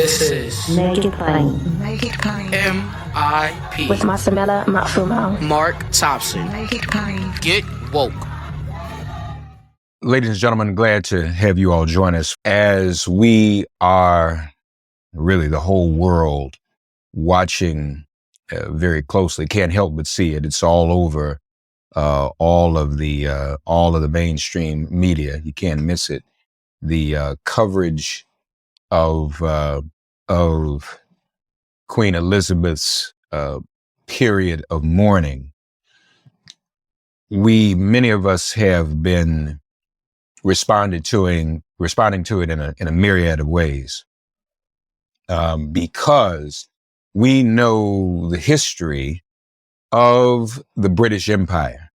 This is Make it plain. Make it plain. MIP With Masamela Matfumo. Mark Thompson. Make it plain. Get woke. Ladies and gentlemen, glad to have you all join us as we are really the whole world watching very closely. Can't help but see it. It's all over all of the mainstream media. You can't miss it. The coverage of Queen Elizabeth's period of mourning. Many of us have been responding to it in a myriad of ways, because we know the history of the British Empire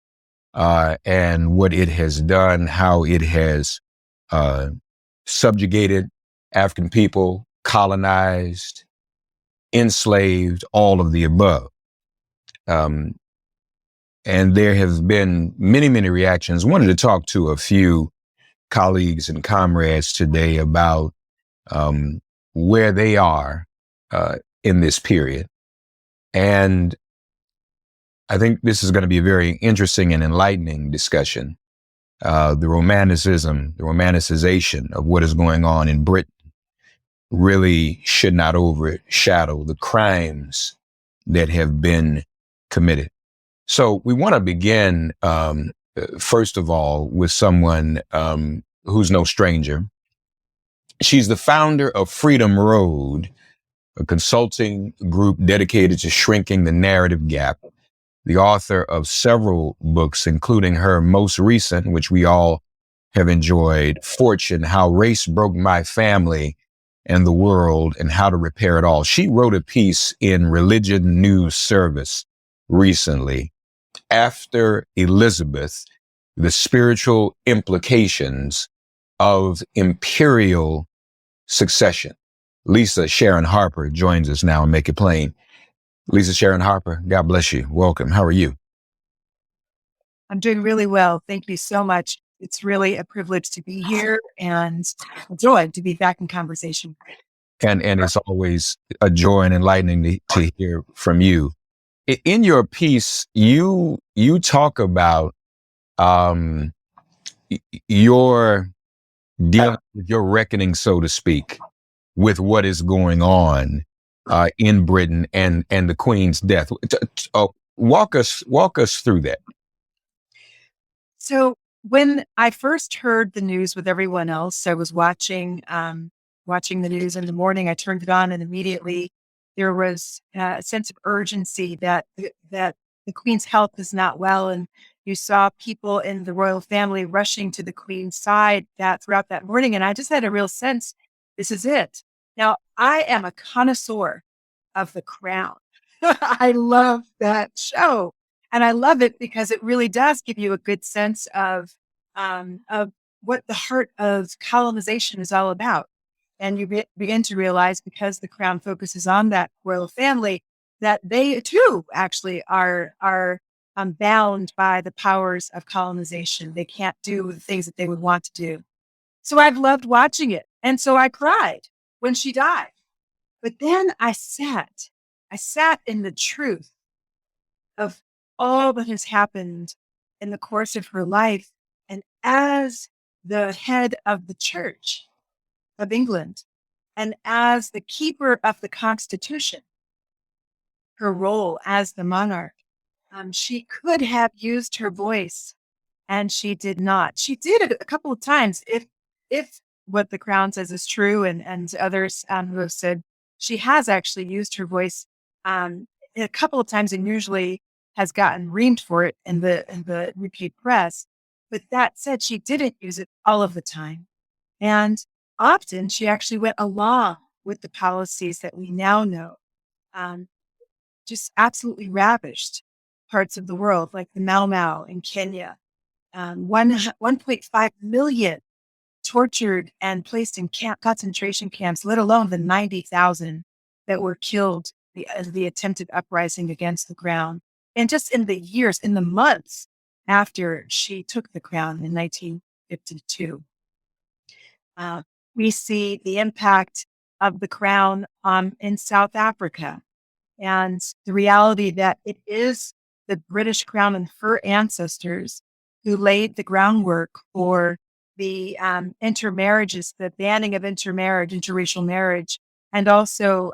and what it has done, how it has subjugated African people, colonized, enslaved, all of the above. And there have been many, many reactions. Wanted to talk to a few colleagues and comrades today about where they are in this period. And I think this is going to be a very interesting and enlightening discussion. The romanticization of what is going on in Britain really should not overshadow the crimes that have been committed. So we want to begin, first of all, with someone who's no stranger. She's the founder of Freedom Road, a consulting group dedicated to shrinking the narrative gap, the author of several books, including her most recent, which we all have enjoyed, Fortune: How Race Broke My Family and the World and How to Repair It All. She wrote a piece in Religion News Service recently, After Elizabeth, the Spiritual Implications of Imperial Succession. Lisa Sharon Harper joins us now and Make It Plain. Lisa Sharon Harper, God bless you. Welcome. How are you? I'm doing really well. Thank you so much. It's really a privilege to be here and a joy to be back in conversation. And it's always a joy and enlightening to hear from you. In your piece, you talk about your reckoning, so to speak, with what is going on in Britain and the Queen's death. Walk us through that. So when I first heard the news with everyone else, I was watching the news in the morning. I turned it on, and immediately there was a sense of urgency that the Queen's health is not well, and you saw people in the royal family rushing to the Queen's side throughout that morning, and I just had a real sense, this is it. Now, I am a connoisseur of The Crown. I love that show, and I love it because it really does give you a good sense of what the heart of colonization is all about. And you begin to realize, because The Crown focuses on that royal family, that they too actually are bound by the powers of colonization. They can't do the things that they would want to do. So I've loved watching it. And so I cried when she died. But then I sat in the truth of all that has happened in the course of her life. And as the head of the Church of England, and as the keeper of the Constitution, her role as the monarch, she could have used her voice, and she did not. She did it a couple of times. If what the Crown says is true, and others who have said, she has actually used her voice a couple of times, and usually has gotten reamed for it in the repeat press. But that said, she didn't use it all of the time. And often she actually went along with the policies that we now know, just absolutely ravished parts of the world, like the Mau Mau in Kenya. 1.5 million tortured and placed in concentration camps, let alone the 90,000 that were killed as the attempted uprising against the crown. And just in the months after she took the crown in 1952. We see the impact of the crown in South Africa, and the reality that it is the British crown and her ancestors who laid the groundwork for the intermarriages, the banning of intermarriage, interracial marriage, and also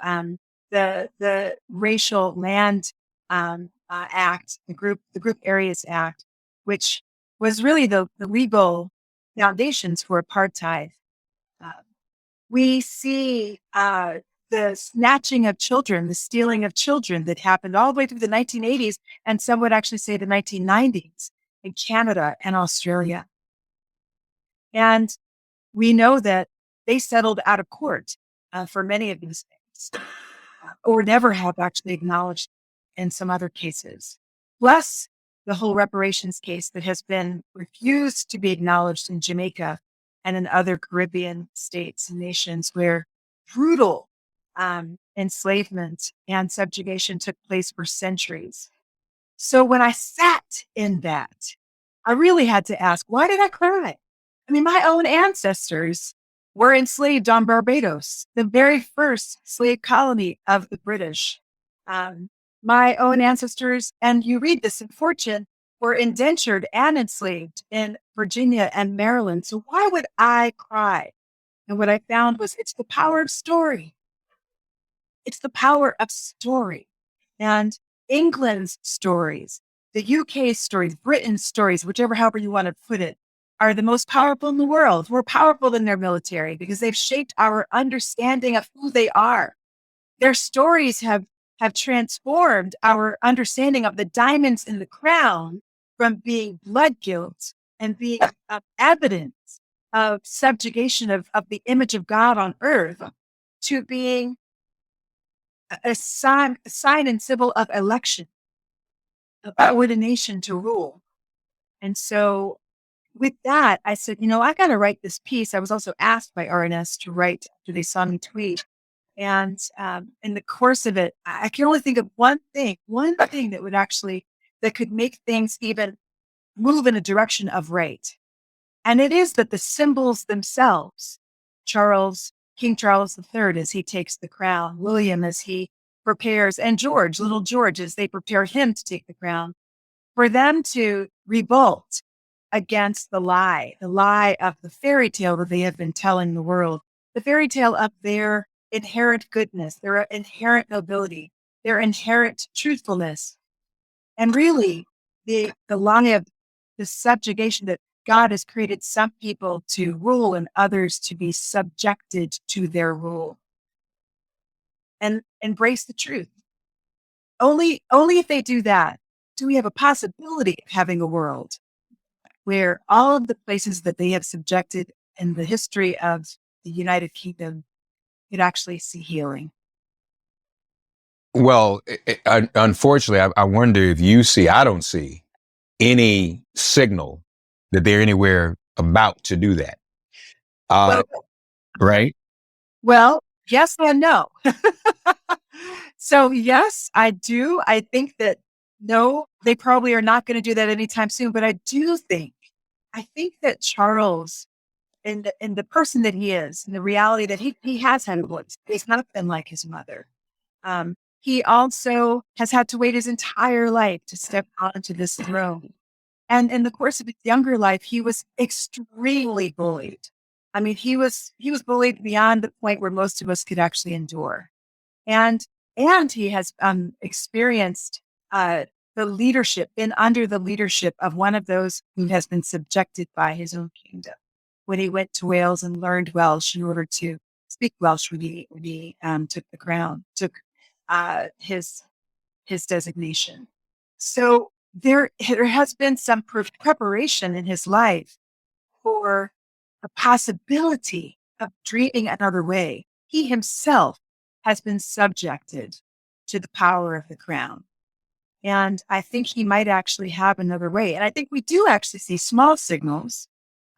the Racial Land Act, the Group Areas Act, which was really the legal foundations for apartheid. Uh, we see the snatching of children, the stealing of children that happened all the way through the 1980s, and some would actually say the 1990s in Canada and Australia. And we know that they settled out of court for many of these things, or never have actually acknowledged in some other cases. Plus, the whole reparations case that has been refused to be acknowledged in Jamaica and in other Caribbean states and nations where brutal enslavement and subjugation took place for centuries. So when I sat in that, I really had to ask, why did I cry? I mean, my own ancestors were enslaved on Barbados, the very first slave colony of the British. My own ancestors, and you read this in Fortune, were indentured and enslaved in Virginia and Maryland. So why would I cry? And what I found was it's the power of story. It's the power of story. And England's stories, the UK's stories, Britain's stories, however you want to put it, are the most powerful in the world. We're powerful in their military because they've shaped our understanding of who they are. Their stories have transformed our understanding of the diamonds in the crown from being blood guilt and being evidence of subjugation of the image of God on earth to being a sign and symbol of election, of ordination to rule. And so with that, I said, I got to write this piece. I was also asked by RNS to write after they saw me tweet. And in the course of it, I can only think of one thing that could make things even move in a direction of right. And it is that the symbols themselves, King Charles III, as he takes the crown, William, as he prepares, and George, little George, as they prepare him to take the crown, for them to revolt against the lie of the fairy tale that they have been telling the world, the fairy tale of their inherent goodness, their inherent nobility, their inherent truthfulness, and really the lie of the subjugation that God has created some people to rule and others to be subjected to their rule, and embrace the truth. Only if they do that do we have a possibility of having a world where all of the places that they have subjected in the history of the United Kingdom could actually see healing. Well, unfortunately, I wonder if I don't see any signal that they're anywhere about to do that. Right? Well, yes and no. So yes, I do. I think that no, they probably are not going to do that anytime soon. But I think that Charles, in the person that he is, and the reality that he has had voice, he's not been like his mother. He also has had to wait his entire life to step onto this throne. And in the course of his younger life, he was extremely bullied. I mean, he was bullied beyond the point where most of us could actually endure. And he has experienced been under the leadership of one of those who has been subjected by his own kingdom. When he went to Wales and learned Welsh in order to speak Welsh when he took the crown, took his designation. So there has been some preparation in his life for the possibility of dreaming another way. He himself has been subjected to the power of the crown. And I think he might actually have another way. And I think we do actually see small signals.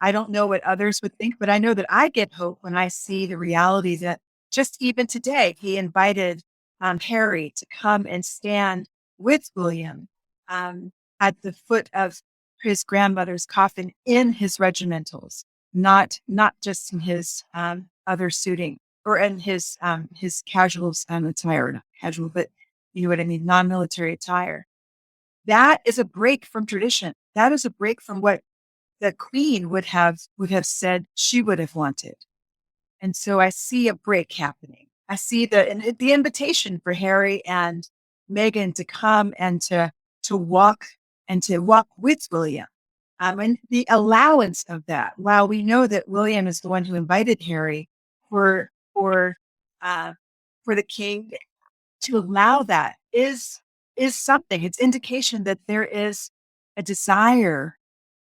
I don't know what others would think, but I know that I get hope when I see the reality that just even today, he invited Harry to come and stand with William at the foot of his grandmother's coffin in his regimentals, not just in his other suiting or in his casual attire, not casual, but you know what I mean, non-military attire. That is a break from tradition. That is a break from what the queen would have said she would have wanted. And so I see a break happening. I see the invitation for Harry and Meghan to come and to walk with William. And the allowance of that. While we know that William is the one who invited Harry for uh, for the king to allow that is something. It's indication that there is a desire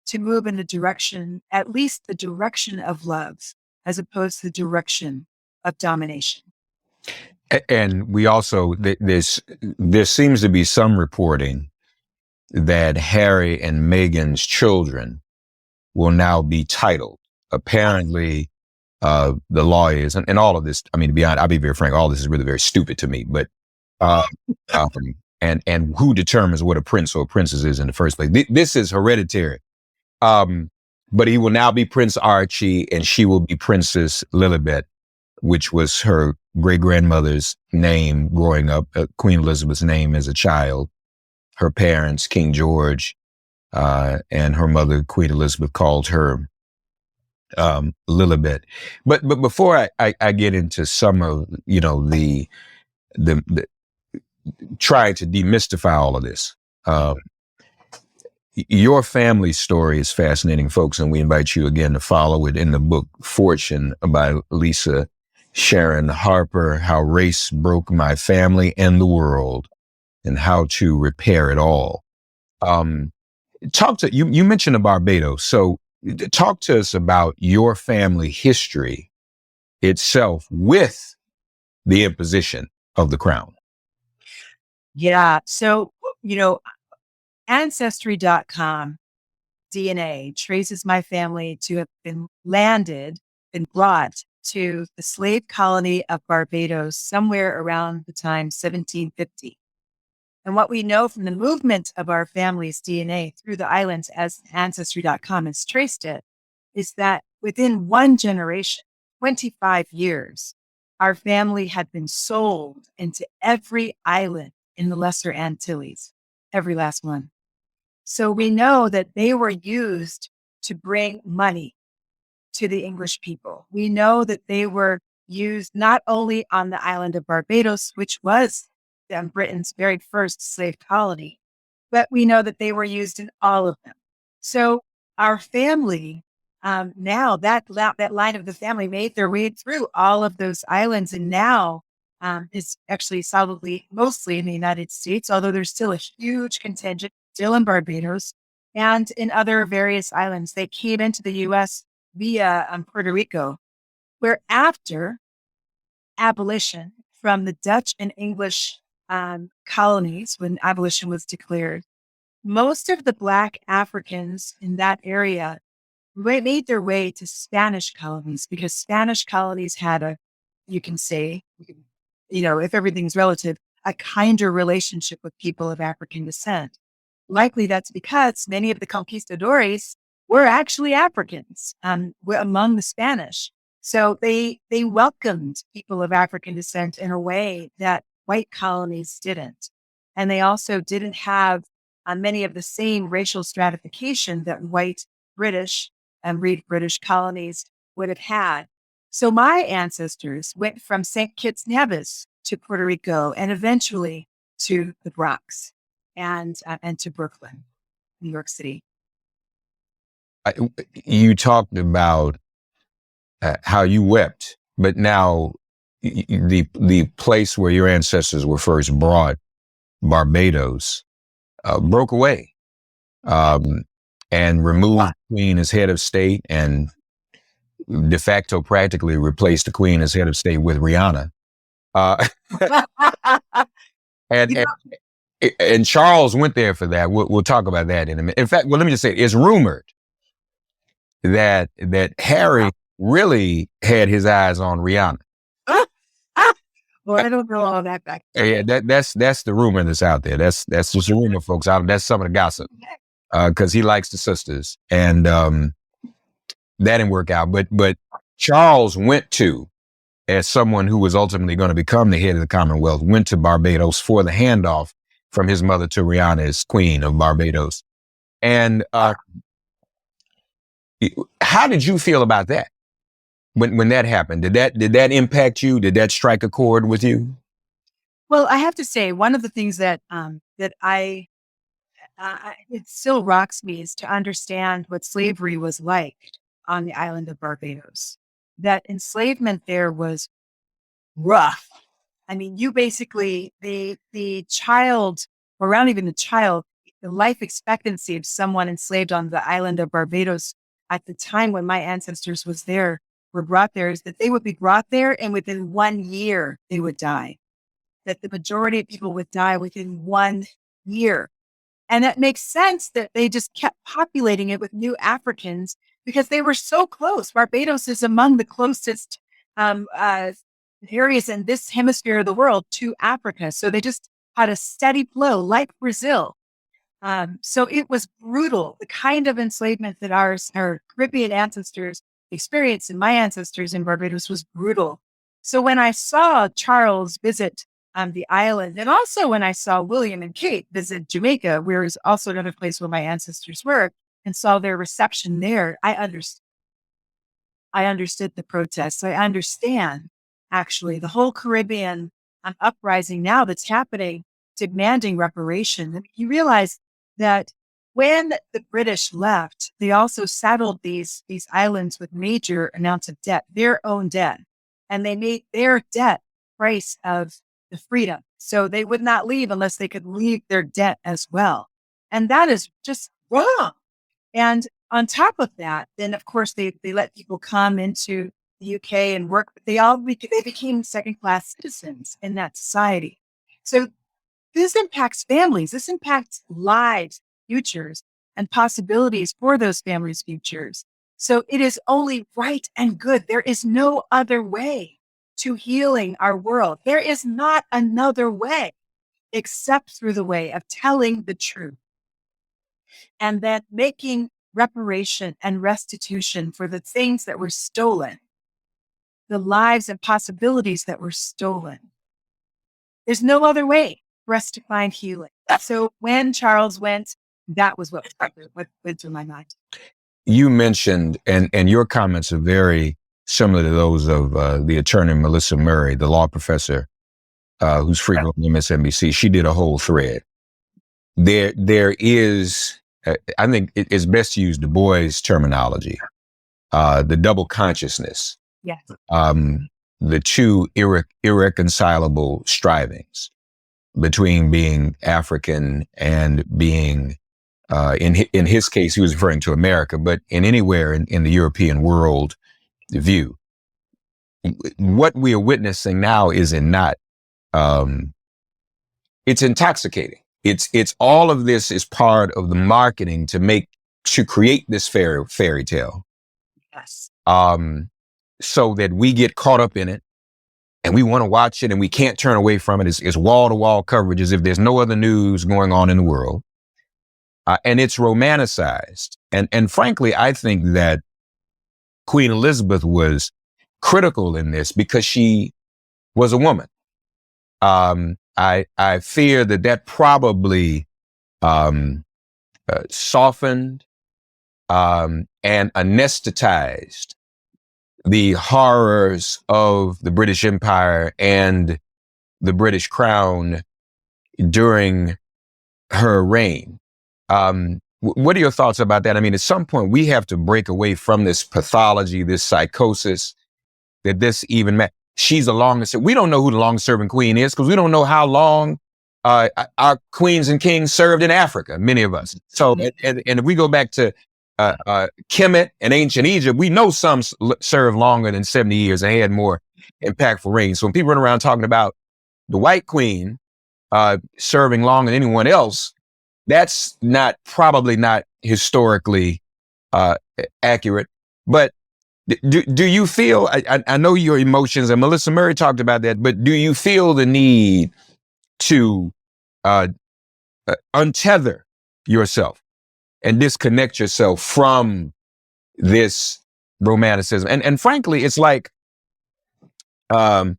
to move in the direction, at least the direction of love, as opposed to the direction of domination. And we also, there seems to be some reporting that Harry and Meghan's children will now be titled. Apparently, the lawyers and all of this, I mean, to be honest, I'll be very frank, all this is really very stupid to me, but, and who determines what a prince or a princess is in the first place? This is hereditary. But he will now be Prince Archie and she will be Princess Lilibet, which was her great grandmother's name growing up, Queen Elizabeth's name as a child. Her parents, King George, and her mother, Queen Elizabeth, called her Lilibet. But before I get into some of, you know, the trying to demystify all of this, your family story is fascinating, folks, and we invite you again to follow it in the book Fortune by Lisa Sharon Harper, How Race Broke My Family and the World and How to Repair It All. Talk to you mentioned Barbados. So talk to us about your family history itself with the imposition of the crown. Yeah. So, you know, Ancestry.com DNA traces my family to have been brought to the slave colony of Barbados somewhere around the time 1750. And what we know from the movement of our family's DNA through the islands, as Ancestry.com has traced it, is that within one generation, 25 years, our family had been sold into every island in the Lesser Antilles, every last one. So we know that they were used to bring money to the English people. We know that they were used not only on the island of Barbados, which was Britain's very first slave colony, but we know that they were used in all of them. So our family, now that line of the family made their way through all of those islands, and now is actually solidly mostly in the United States, although there's still a huge contingent still in Barbados and in other various islands. They came into the U.S. via Puerto Rico, where after abolition from the Dutch and English colonies, when abolition was declared, most of the Black Africans in that area made their way to Spanish colonies, because Spanish colonies had you can say, you know, if everything's relative, a kinder relationship with people of African descent. Likely that's because many of the conquistadores were actually Africans, were among the Spanish. So they welcomed people of African descent in a way that white colonies didn't. And they also didn't have many of the same racial stratification that white British and British colonies would have had. So my ancestors went from St. Kitts Nevis to Puerto Rico and eventually to the Bronx and to Brooklyn, New York City. You talked about how you wept, but now the place where your ancestors were first brought, Barbados, broke away and removed the Queen as head of state and de facto practically replaced the Queen as head of state with Rihanna. And Charles went there for that. We'll talk about that in a minute. In fact, well, let me just say, it's rumored that Harry really had his eyes on Rihanna. Well, I don't know all that back. Yeah, that's the rumor that's out there. That's just a rumor, folks. That's some of the gossip, because he likes the sisters, and that didn't work out. But Charles went to as someone who was ultimately going to become the head of the Commonwealth, went to Barbados for the handoff from his mother to Rihanna as Queen of Barbados. And how did you feel about that when that happened? Did that impact you? Did that strike a chord with you? Well, I have to say, one of the things that it still rocks me is to understand what slavery was like on the island of Barbados. That enslavement there was rough. I mean, you basically, the child, or around even the child, the life expectancy of someone enslaved on the island of Barbados at the time when my ancestors were brought there, is that they would be brought there and within 1 year they would die. That the majority of people would die within 1 year. And that makes sense that they just kept populating it with new Africans because they were so close. Barbados is among the closest areas in this hemisphere of the world to Africa. So they just had a steady flow like Brazil. So it was brutal. The kind of enslavement that our Caribbean ancestors experienced and my ancestors in Barbados was brutal. So when I saw Charles visit the island, and also when I saw William and Kate visit Jamaica, where is also another place where my ancestors were, and saw their reception there, I understood the protests. I understand actually the whole Caribbean uprising now that's happening, demanding reparation. And you realize that when the British left, they also saddled these islands with major amounts of debt, their own debt, and they made their debt price of the freedom. So they would not leave unless they could leave their debt as well. And that is just wrong. And on top of that, then of course they let people come into the UK and work, but they became second-class citizens in that society. So this impacts families. This impacts lives, futures, and possibilities for those families' futures. So it is only right and good. There is no other way to healing our world. There is not another way except through the way of telling the truth and then making reparation and restitution for the things that were stolen, the lives and possibilities that were stolen. There's no other way for us to find healing. So when Charles went, that was what went through my mind. You mentioned, and your comments are very similar to those of the attorney Melissa Murray, the law professor who's frequently on MSNBC. She did a whole thread. There is, I think it's best to use Du Bois' terminology, the double consciousness. Yes. The two irreconcilable strivings between being African and being, in his case, he was referring to America, but anywhere in the European world view. What we are witnessing now is it's intoxicating. It's all of this is part of the marketing to create this fairy tale. Yes. So that we get caught up in it and we want to watch it and we can't turn away from it. It's wall to wall coverage as if there's no other news going on in the world. And it's romanticized. And frankly, I think that Queen Elizabeth was critical in this because she was a woman. I fear that probably softened and anesthetized the horrors of the British Empire and the British Crown during her reign. What are your thoughts about that? I mean, at some point we have to break away from this pathology, this psychosis, that this even she's the longest. We don't know who the longest serving queen is because we don't know how long our queens and kings served in Africa, many of us. So, and if we go back to Kemet and ancient Egypt, we know some served longer than 70 years and had more impactful reigns. So when people run around talking about the white queen serving longer than anyone else, that's probably not historically accurate. But do you feel, I know your emotions, and Melissa Murray talked about that, but do you feel the need to untether yourself and disconnect yourself from this romanticism? And frankly, it's like Um,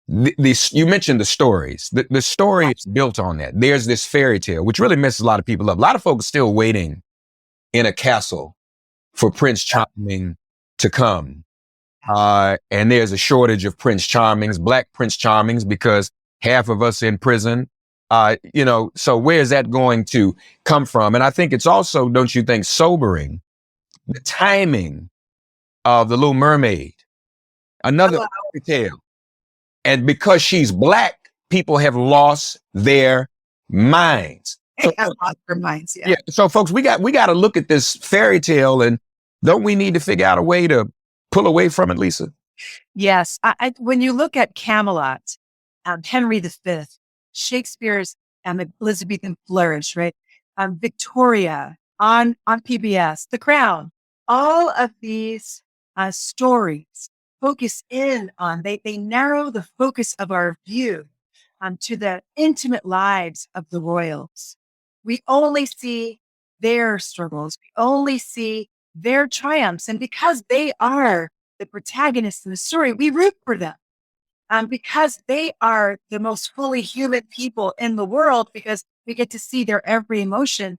you mentioned the stories. The story is built on that. There's this fairy tale, which really messes a lot of people up. A lot of folks are still waiting in a castle for Prince Charming to come. And there's a shortage of Prince Charmings, Black Prince Charmings, because half of us in prison. So where's that going to come from? And I think it's also, don't you think, sobering, the timing of The Little Mermaid, another fairy tale. And because she's Black, people have lost their minds. They have lost their minds, Yeah. So folks, we got to look at this fairy tale, and don't we need to figure out a way to pull away from it, Lisa? Yes. When you look at Camelot, Henry V, Shakespeare's Elizabethan flourish, right? Victoria on PBS, The Crown, all of these stories focus in on, they narrow the focus of our view to the intimate lives of the royals. We only see their struggles. We only see their triumphs. And because they are the protagonists in the story, we root for them. Because they are the most fully human people in the world, because we get to see their every emotion.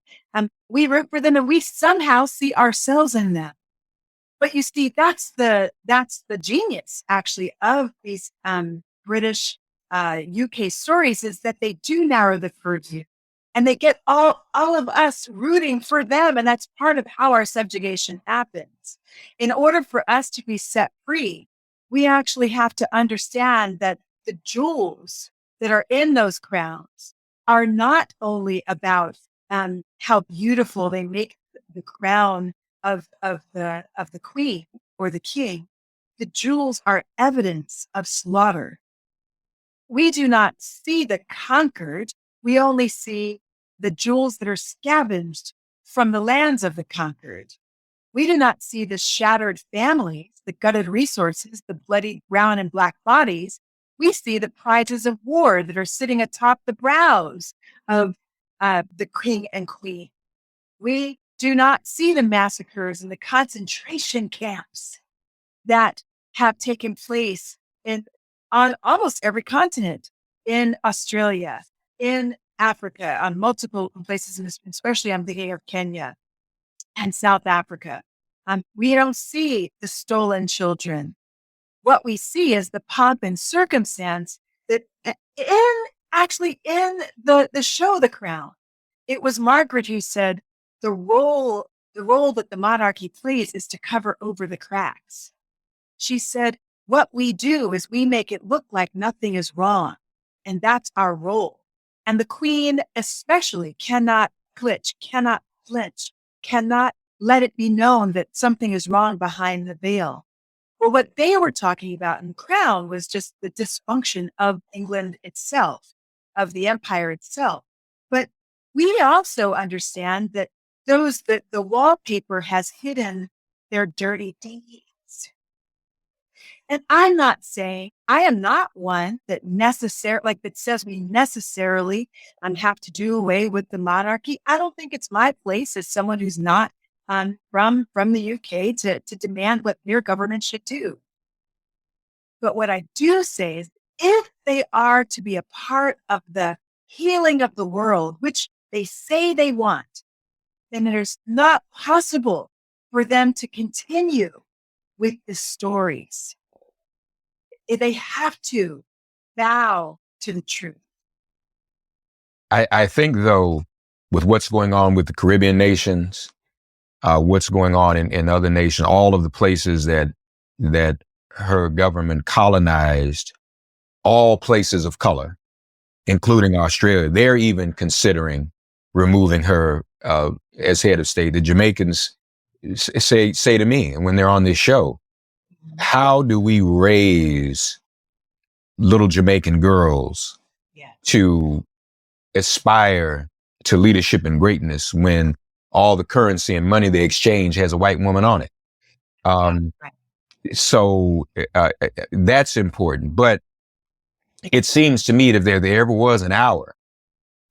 We root for them, and we somehow see ourselves in them. But you see, that's the genius, actually, of these British UK stories, is that they do narrow the purview, and they get all of us rooting for them. And that's part of how our subjugation happens. In order for us to be set free, we actually have to understand that the jewels that are in those crowns are not only about how beautiful they make the crown of the queen or the king. The jewels are evidence of slaughter. We do not see the conquered. We only see the jewels that are scavenged from the lands of the conquered. We do not see the shattered families, the gutted resources, the bloody brown and Black bodies. We see the prizes of war that are sitting atop the brows of the king and queen. We do not see the massacres and the concentration camps that have taken place on almost every continent, in Australia, in Africa, on multiple places, and especially I'm thinking of Kenya and South Africa. We don't see the stolen children. What we see is the pomp and circumstance that in the show, The Crown, it was Margaret who said the role that the monarchy plays is to cover over the cracks. She said, what we do is we make it look like nothing is wrong. And that's our role. And the queen especially cannot glitch, cannot flinch, cannot let it be known that something is wrong behind the veil. Well, what they were talking about in The Crown was just the dysfunction of England itself, of the empire itself. But we also understand that the wallpaper has hidden their dirty deeds. And I'm not saying, I am not one that that says we necessarily have to do away with the monarchy. I don't think it's my place as someone who's not from the UK to demand what their government should do. But what I do say is, if they are to be a part of the healing of the world, which they say they want, then it is not possible for them to continue with the stories. They have to bow to the truth. I think, though, with what's going on with the Caribbean nations, what's going on in other nations, all of the places that her government colonized, all places of color, including Australia, they're even considering removing her as head of state. The Jamaicans say to me when they're on this show, how do we raise little Jamaican girls to aspire to leadership and greatness when all the currency and money they exchange has a white woman on it? So that's important. But it seems to me that if there ever was an hour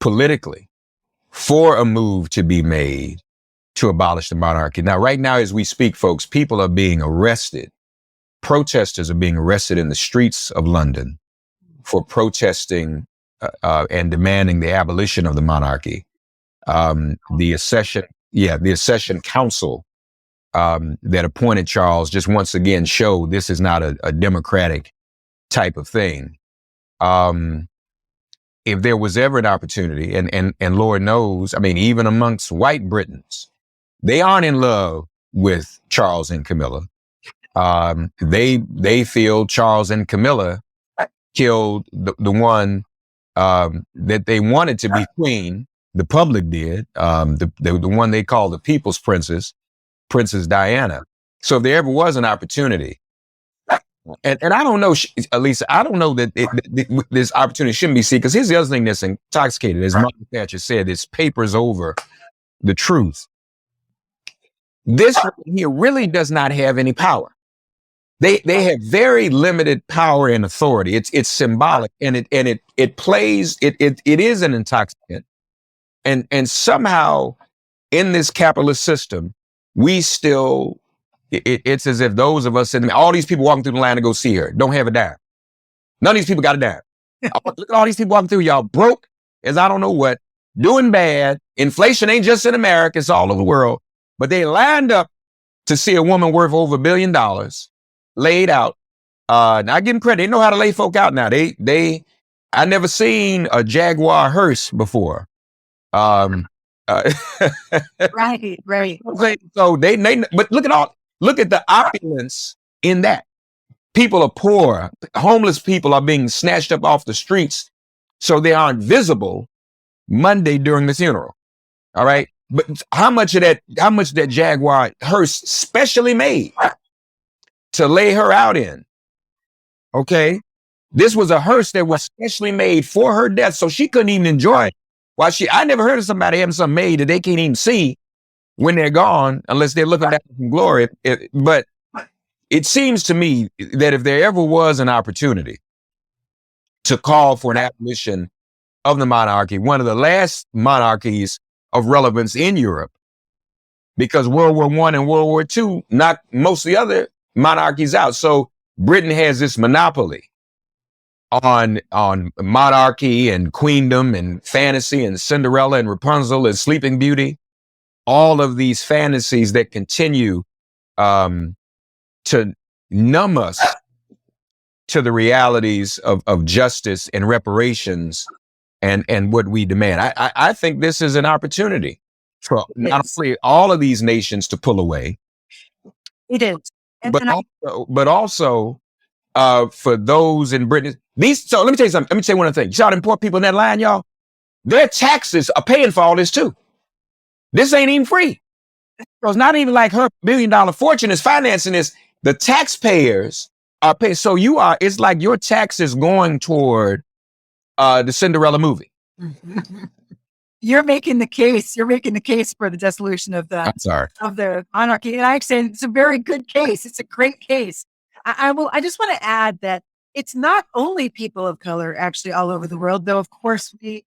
politically for a move to be made to abolish the monarchy. Now, right now, as we speak, folks, people are being arrested protesters are being arrested in the streets of London for protesting and demanding the abolition of the monarchy. The accession council that appointed Charles just once again showed this is not a democratic type of thing. If there was ever an opportunity, and Lord knows, I mean, even amongst white Britons, they aren't in love with Charles and Camilla. They feel Charles and Camilla killed the one that they wanted to be queen. The public did. The one they call the People's Princess, Princess Diana. So if there ever was an opportunity, and I don't know, at least I don't know that this opportunity shouldn't be seen, because here's the other thing that's intoxicated, as Margaret Thatcher said, this papers over the truth. This here really does not have any power. They have very limited power and authority. It's symbolic, and it plays, it is an intoxicant. And somehow in this capitalist system, we still, it's as if those of us all these people walking through the line to go see her don't have a dime. None of these people got a dime. Look at all these people walking through, y'all broke as I don't know what, doing bad. Inflation ain't just in America, it's all over the world. But they lined up to see a woman worth over $1 billion laid out. Not getting credit. They know how to lay folk out now. I never seen a Jaguar hearse before. Right. So but look at the opulence in that. People are poor. Homeless people are being snatched up off the streets so they aren't visible Monday during the funeral. All right. But how much that Jaguar hearse specially made to lay her out in? Okay. This was a hearse that was specially made for her death, so she couldn't even enjoy it. I never heard of somebody having something made that they can't even see when they're gone, unless they're looking down from glory. But it seems to me that if there ever was an opportunity to call for an abolition of the monarchy, one of the last monarchies of relevance in Europe, because World War I and World War II knocked most of the other monarchies out. So Britain has this monopoly on monarchy and queendom and fantasy and Cinderella and Rapunzel and Sleeping Beauty, all of these fantasies that continue to numb us to the realities of justice and reparations and what we demand. I think this is an opportunity for not only all of these nations to pull away. It is. But also for those in Britain. So let me tell you something. Let me tell you one other thing. You saw the poor people in that line, y'all? Their taxes are paying for all this too. This ain't even free. So it's not even like her $1 billion fortune is financing this. The taxpayers are paying. So it's like your taxes going toward the Cinderella movie. You're making the case. You're making the case for the dissolution of the monarchy, and I say it's a very good case. It's a great case. I just want to add that it's not only people of color actually all over the world, though. Of course, we've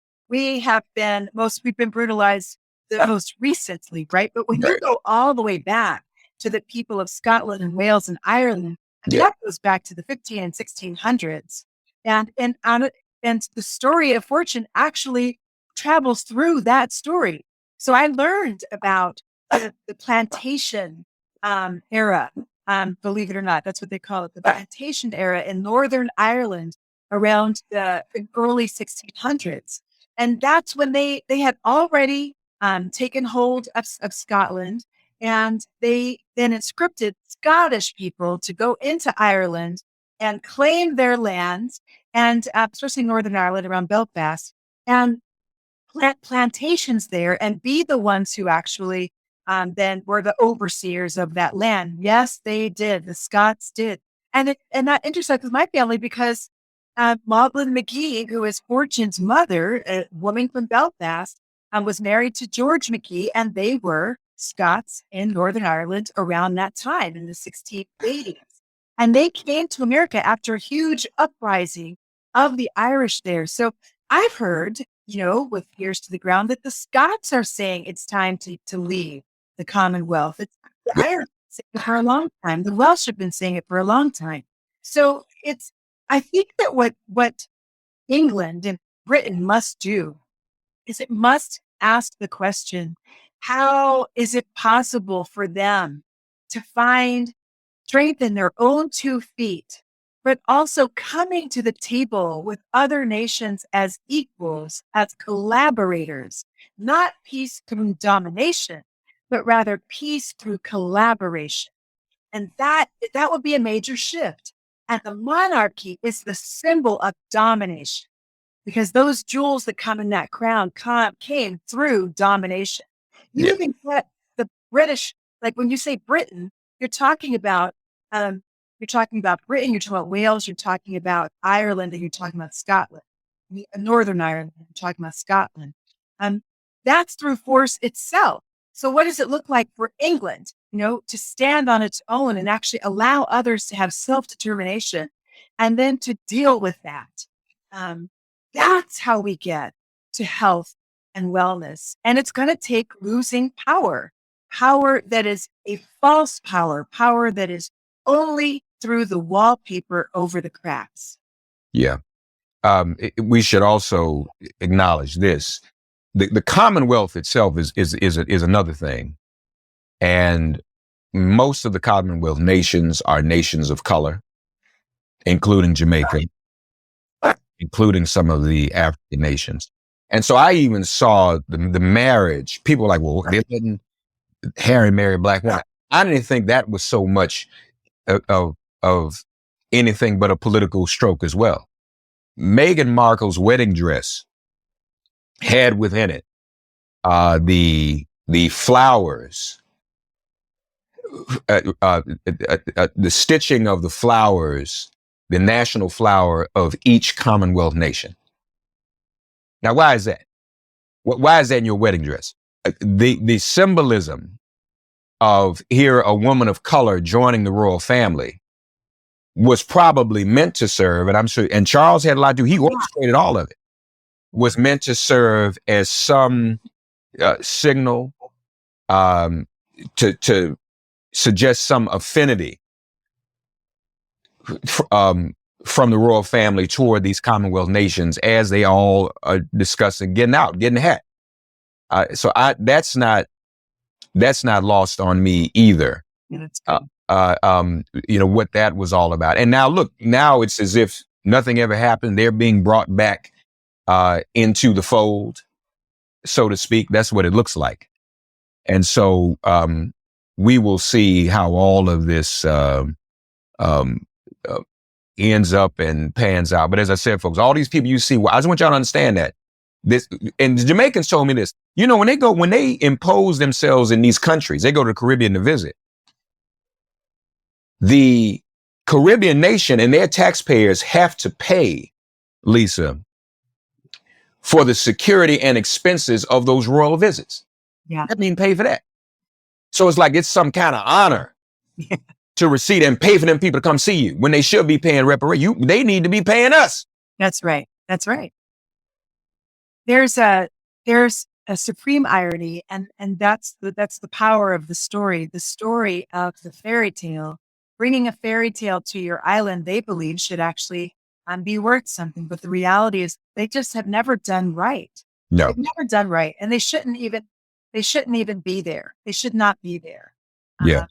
been brutalized the most recently, right? But when you go all the way back to the people of Scotland and Wales and Ireland, that goes back to the 15 and 1600s, and the story of fortune actually travels through that story. So I learned about the plantation era. Believe it or not, that's what they call it, the plantation era in Northern Ireland around the early 1600s. And that's when they had already taken hold of Scotland, and they then conscripted Scottish people to go into Ireland and claim their lands, and especially Northern Ireland around Belfast, and plant plantations there and be the ones who actually then were the overseers of that land. Yes, they did. The Scots did. And that intersects with my family because Maudlin McGee, who is Fortune's mother, a woman from Belfast, was married to George McGee, and they were Scots in Northern Ireland around that time in the 1680s. And they came to America after a huge uprising of the Irish there. So I've heard, with ears to the ground, that the Scots are saying it's time to leave the Commonwealth. It's the Irish saying it for a long time. The Welsh have been saying it for a long time. So I think that what England and Britain must do is it must ask the question, how is it possible for them to find strength in their own 2 feet, but also coming to the table with other nations as equals, as collaborators, not peace through domination, but rather peace through collaboration. And that would be a major shift. And the monarchy is the symbol of domination because those jewels that come in that crown came through domination. You Yeah. even get the British, like when you say Britain, you're talking about Britain, you're talking about Wales, you're talking about Ireland, and you're talking about Scotland, Northern Ireland, you're talking about Scotland. That's through force itself. So what does it look like for England, to stand on its own and actually allow others to have self-determination and then to deal with that? That's how we get to health and wellness. And it's going to take losing power that is a false power that is only through the wallpaper over the cracks. Yeah. We should also acknowledge this. The Commonwealth itself is another thing. And most of the Commonwealth nations are nations of color, including Jamaica, including some of the African nations. And so I even saw the marriage. People were like, well, they're letting Harry marry a black woman. I didn't think that was so much of anything but a political stroke as well. Meghan Markle's wedding dress had within it the flowers, the stitching of the flowers, the national flower of each Commonwealth nation. Now, why is that? Why is that in your wedding dress? The symbolism of here a woman of color joining the royal family was probably meant to serve, and I'm sure, and Charles had a lot to do. He orchestrated all of it. Was meant to serve as some signal to suggest some affinity from the royal family toward these Commonwealth nations as they all are discussing getting ahead. So that's not lost on me either. Yeah, that's good. What that was all about. And now look, now it's as if nothing ever happened. They're being brought back into the fold, so to speak. That's what it looks like. And so we will see how all of this ends up and pans out. But as I said, folks, all these people you see, I just want y'all to understand that this, and the Jamaicans told me this, when they impose themselves in these countries, they go to the Caribbean to visit. The Caribbean nation and their taxpayers have to pay, Lisa, for the security and expenses of those royal visits. Yeah. That means pay for that. So it's like it's some kind of honor to receive and pay for them people to come see you when they should be paying reparation. They need to be paying us. That's right. That's right. There's a supreme irony, and that's the power of the story of the fairy tale. Bringing a fairy tale to your island, they believe should actually be worth something. But the reality is they just have never done right. No. They've never done right. And they shouldn't even be there. They should not be there. Yeah.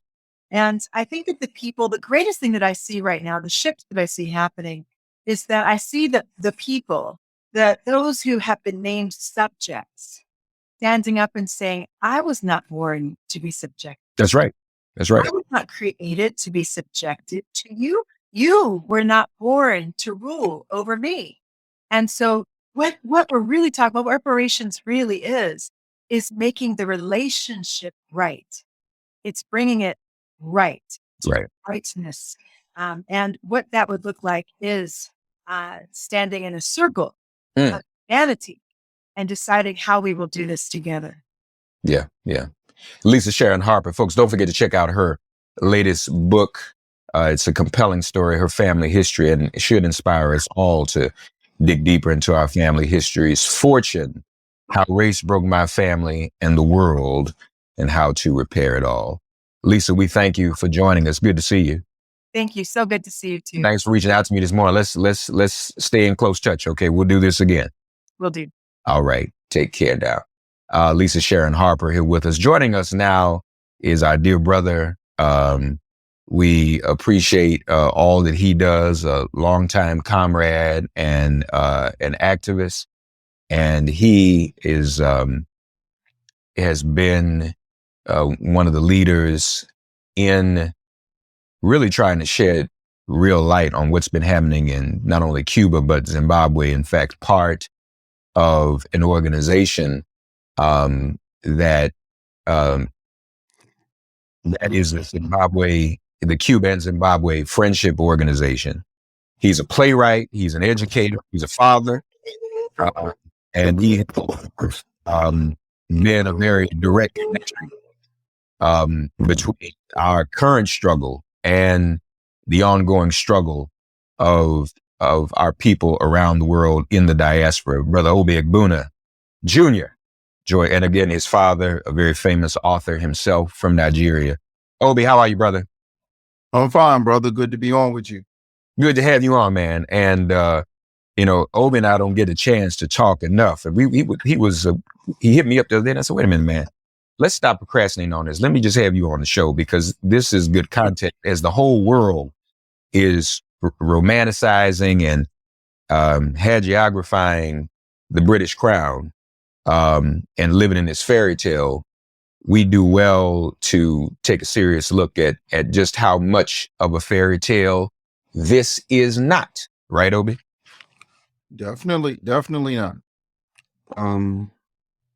And I think that the greatest thing that I see right now, the shift that I see happening is that I see that the people, that those who have been named subjects, standing up and saying, I was not born to be subject. That's right. That's right. I was not created to be subjected to you. You were not born to rule over me. And so what we're really talking about, what reparations really is making the relationship right. It's bringing it right. Right. Rightness. And what that would look like is standing in a circle of humanity and deciding how we will do this together. Yeah. Yeah. Lisa Sharon Harper, folks, don't forget to check out her latest book. It's a compelling story, her family history, and it should inspire us all to dig deeper into our family histories. Fortune, How Race Broke My Family and the World, and How to Repair It All. Lisa, we thank you for joining us. Good to see you. Thank you. So good to see you too. Thanks for reaching out to me this morning. Let's stay in close touch. Okay, we'll do this again. Will do. All right. Take care now. Lisa Sharon Harper here with us. Joining us now is our dear brother. We appreciate all that he does, a longtime comrade and an activist. And he has been one of the leaders in really trying to shed real light on what's been happening in not only Cuba, but Zimbabwe. In fact, part of an organization that is the Cuba and Zimbabwe Friendship Organization. He's a playwright, he's an educator, he's a father, and he has been a very direct connection between our current struggle and the ongoing struggle of our people around the world in the diaspora. Brother Obi Egbuna Jr. And again, his father, a very famous author himself from Nigeria. Obi, how are you, brother? I'm fine, brother. Good to be on with you. Good to have you on, man. And Obi and I don't get a chance to talk enough. And he hit me up the other day, and I said, "Wait a minute, man. Let's stop procrastinating on this. Let me just have you on the show because this is good content as the whole world is romanticizing and hagiographying the British crown and living in this fairy tale. We do well to take a serious look at just how much of a fairy tale this is not." Right, Obi? Definitely not.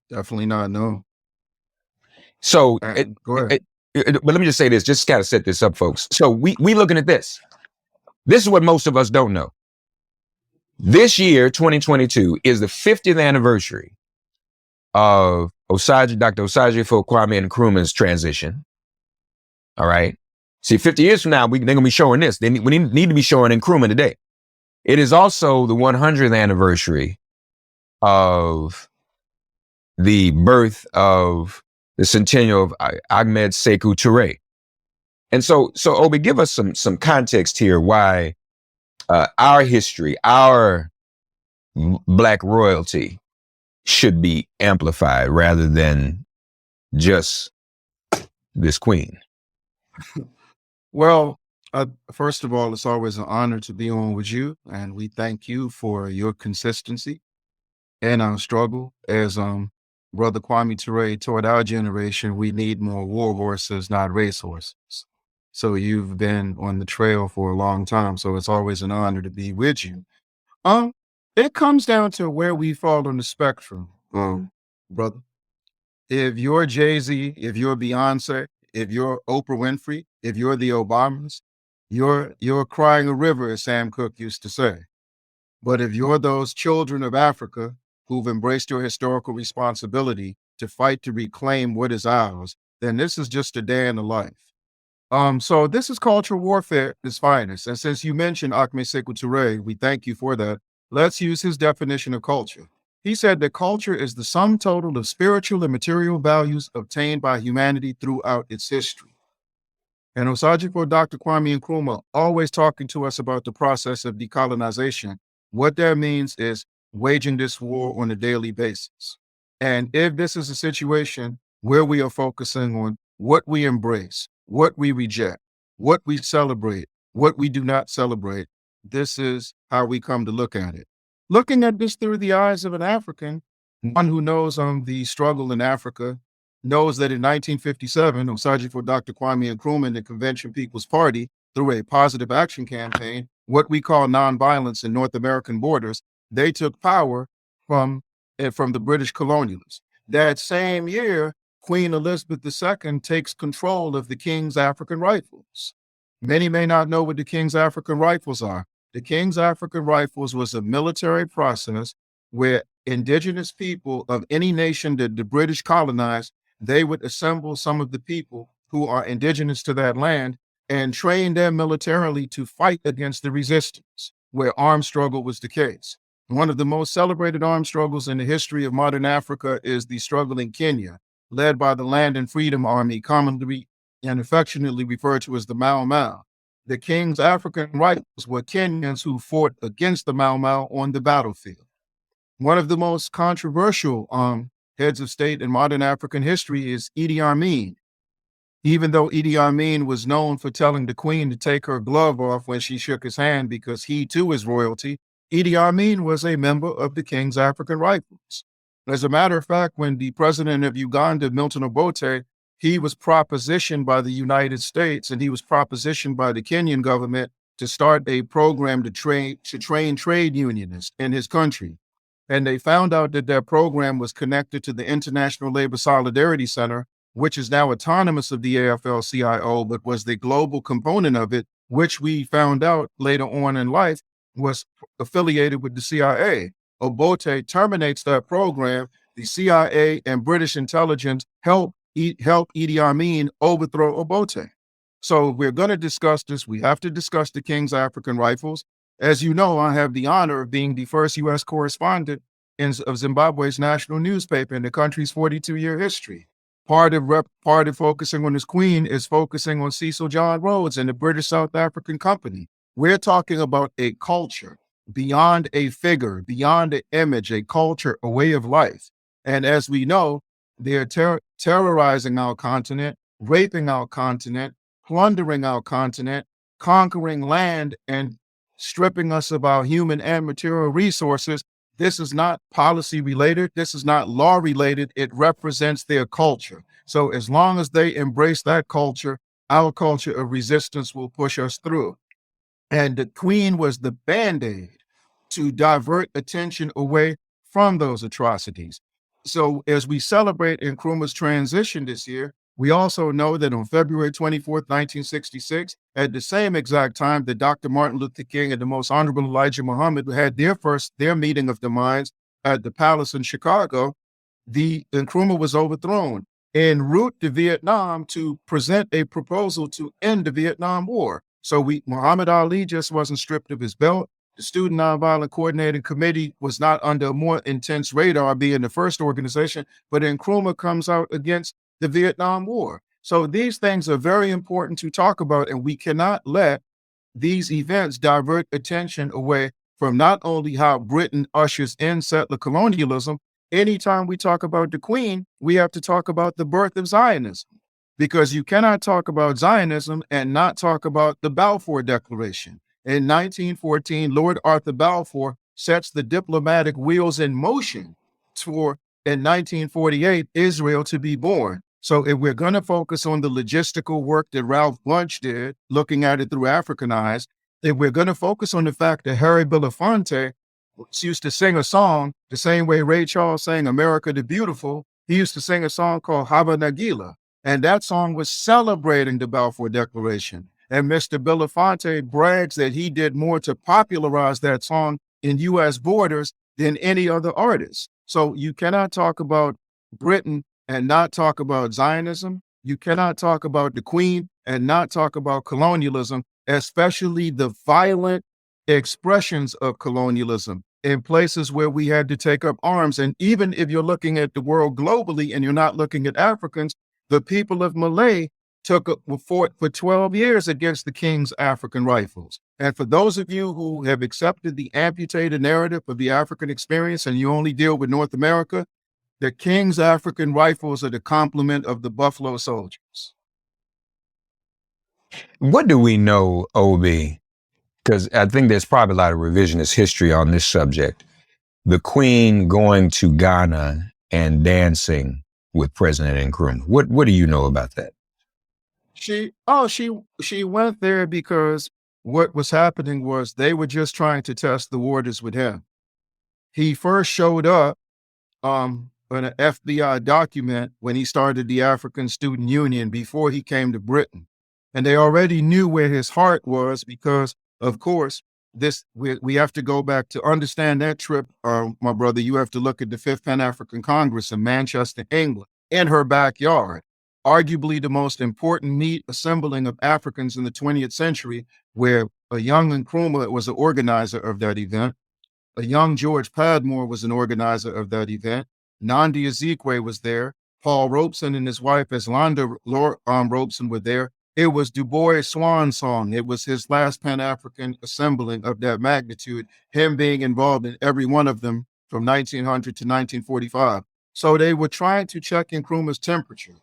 Definitely not. No. So, Go ahead. but let me just say this, just kind of set this up, folks. So we looking at this. This is what most of us don't know. This year, 2022, is the 50th anniversary of Dr. Osagyefo Kwame Nkrumah's transition. All right. See, 50 years from now, they're going to be showing this. We need to be showing Nkrumah today. It is also the 100th anniversary of the birth of the centennial of Ahmed Sekou Touré. And so Obi, give us some context here why our history, our Black royalty should be amplified rather than just this queen. Well, first of all, it's always an honor to be on with you, and we thank you for your consistency and our struggle. As Brother Kwame Ture taught our generation, we need more war horses, not race horses. So you've been on the trail for a long time, so it's always an honor to be with you. It comes down to where we fall on the spectrum, brother. If you're Jay-Z, if you're Beyonce, if you're Oprah Winfrey, if you're the Obamas, you're crying a river, as Sam Cooke used to say. But if you're those children of Africa who've embraced your historical responsibility to fight to reclaim what is ours, then this is just a day in the life. So this is cultural warfare at its finest. And since you mentioned Ahmed Sekou Touré, we thank you for that. Let's use his definition of culture. He said that culture is the sum total of spiritual and material values obtained by humanity throughout its history. And Osagyefo Dr. Kwame Nkrumah always talking to us about the process of decolonization. What that means is waging this war on a daily basis. And if this is a situation where we are focusing on what we embrace, what we reject, what we celebrate, what we do not celebrate, this is how we come to look at it. Looking at this through the eyes of an African, one who knows the struggle in Africa, knows that in 1957, Osagyefo Dr. Kwame Nkrumah and the Convention People's Party, through a positive action campaign, what we call nonviolence in North American borders, they took power from the British colonialists. That same year, Queen Elizabeth II takes control of the King's African Rifles. Many may not know what the King's African Rifles are. The King's African Rifles was a military process where indigenous people of any nation that the British colonized, they would assemble some of the people who are indigenous to that land and train them militarily to fight against the resistance, where armed struggle was the case. One of the most celebrated armed struggles in the history of modern Africa is the struggle in Kenya, led by the Land and Freedom Army, commonly and affectionately referred to as the Mau Mau. The King's African Rifles were Kenyans who fought against the Mau Mau on the battlefield. One of the most controversial heads of state in modern African history is Idi Amin. Even though Idi Amin was known for telling the Queen to take her glove off when she shook his hand because he too is royalty, Idi Amin was a member of the King's African Rifles. As a matter of fact, when the president of Uganda, Milton Obote, he was propositioned by the United States and he was propositioned by the Kenyan government to start a program to train trade unionists in his country. And they found out that their program was connected to the International Labor Solidarity Center, which is now autonomous of the AFL-CIO, but was the global component of it, which we found out later on in life was affiliated with the CIA. Obote terminates that program. The CIA and British intelligence help Idi Amin overthrow Obote. So we're going to discuss this. We have to discuss the King's African Rifles. As you know, I have the honor of being the first U.S. correspondent of Zimbabwe's national newspaper in the country's 42-year history. Part of focusing on his queen is focusing on Cecil John Rhodes and the British South African Company. We're talking about a culture beyond a figure, beyond an image, a culture, a way of life. And as we know, they're terrorizing our continent, raping our continent, plundering our continent, conquering land, and stripping us of our human and material resources. This is not policy related. This is not law related. It represents their culture. So as long as they embrace that culture, our culture of resistance will push us through. And the Queen was the Band-Aid to divert attention away from those atrocities. So as we celebrate Nkrumah's transition this year, we also know that on February 24th, 1966, at the same exact time that Dr. Martin Luther King and the Most Honorable Elijah Muhammad had their meeting of the minds at the palace in Chicago, the Nkrumah was overthrown en route to Vietnam to present a proposal to end the Vietnam War. So Muhammad Ali just wasn't stripped of his belt. The Student Nonviolent Coordinating Committee was not under a more intense radar, being the first organization, but Nkrumah comes out against the Vietnam War. So these things are very important to talk about, and we cannot let these events divert attention away from not only how Britain ushers in settler colonialism. Anytime we talk about the Queen, we have to talk about the birth of Zionism, because you cannot talk about Zionism and not talk about the Balfour Declaration. In 1914, Lord Arthur Balfour sets the diplomatic wheels in motion for, in 1948, Israel to be born. So if we're going to focus on the logistical work that Ralph Bunche did, looking at it through African eyes, if we're going to focus on the fact that Harry Belafonte used to sing a song the same way Ray Charles sang America the Beautiful, he used to sing a song called Haba Nagila. And that song was celebrating the Balfour Declaration. And Mr. Belafonte brags that he did more to popularize that song in U.S. borders than any other artist. So you cannot talk about Britain and not talk about Zionism. You cannot talk about the Queen and not talk about colonialism, especially the violent expressions of colonialism in places where we had to take up arms. And even if you're looking at the world globally and you're not looking at Africans, the people of Malay fought for 12 years against the King's African Rifles. And for those of you who have accepted the amputated narrative of the African experience and you only deal with North America, the King's African Rifles are the complement of the Buffalo Soldiers. What do we know, OB? Because I think there's probably a lot of revisionist history on this subject. The Queen going to Ghana and dancing with President Nkrumah. What do you know about that? She went there because what was happening was they were just trying to test the waters with him. He first showed up in an FBI document when he started the African Student Union before he came to Britain. And they already knew where his heart was because, of course, we have to go back to understand that trip, my brother. You have to look at the Fifth Pan-African Congress in Manchester, England, in her backyard. Arguably the most important assembling of Africans in the 20th century, where a young Nkrumah was an organizer of that event. A young George Padmore was an organizer of that event. Nnamdi Azikiwe was there. Paul Robeson and his wife Eslanda Robeson were there. It was Du Bois' swan song. It was his last Pan-African assembling of that magnitude, him being involved in every one of them from 1900 to 1945. So they were trying to check Nkrumah's temperature.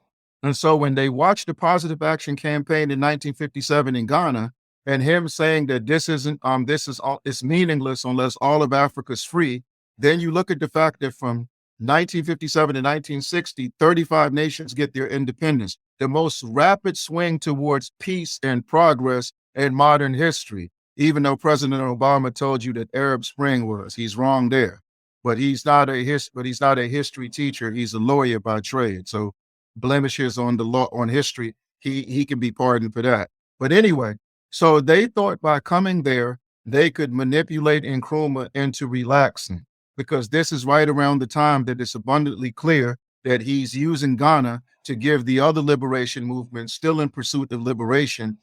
And so when they watched the Positive Action Campaign in 1957 in Ghana, and him saying that it's meaningless unless all of Africa's free, then you look at the fact that from 1957 to 1960, 35 nations get their independence, the most rapid swing towards peace and progress in modern history. Even though President Obama told you that Arab Spring was, he's wrong there. But he's not a history teacher. He's a lawyer by trade. So blemishes on the law on history, he can be pardoned for that. But anyway, so they thought by coming there, they could manipulate Nkrumah into relaxing, because this is right around the time that it's abundantly clear that he's using Ghana to give the other liberation movements still in pursuit of liberation,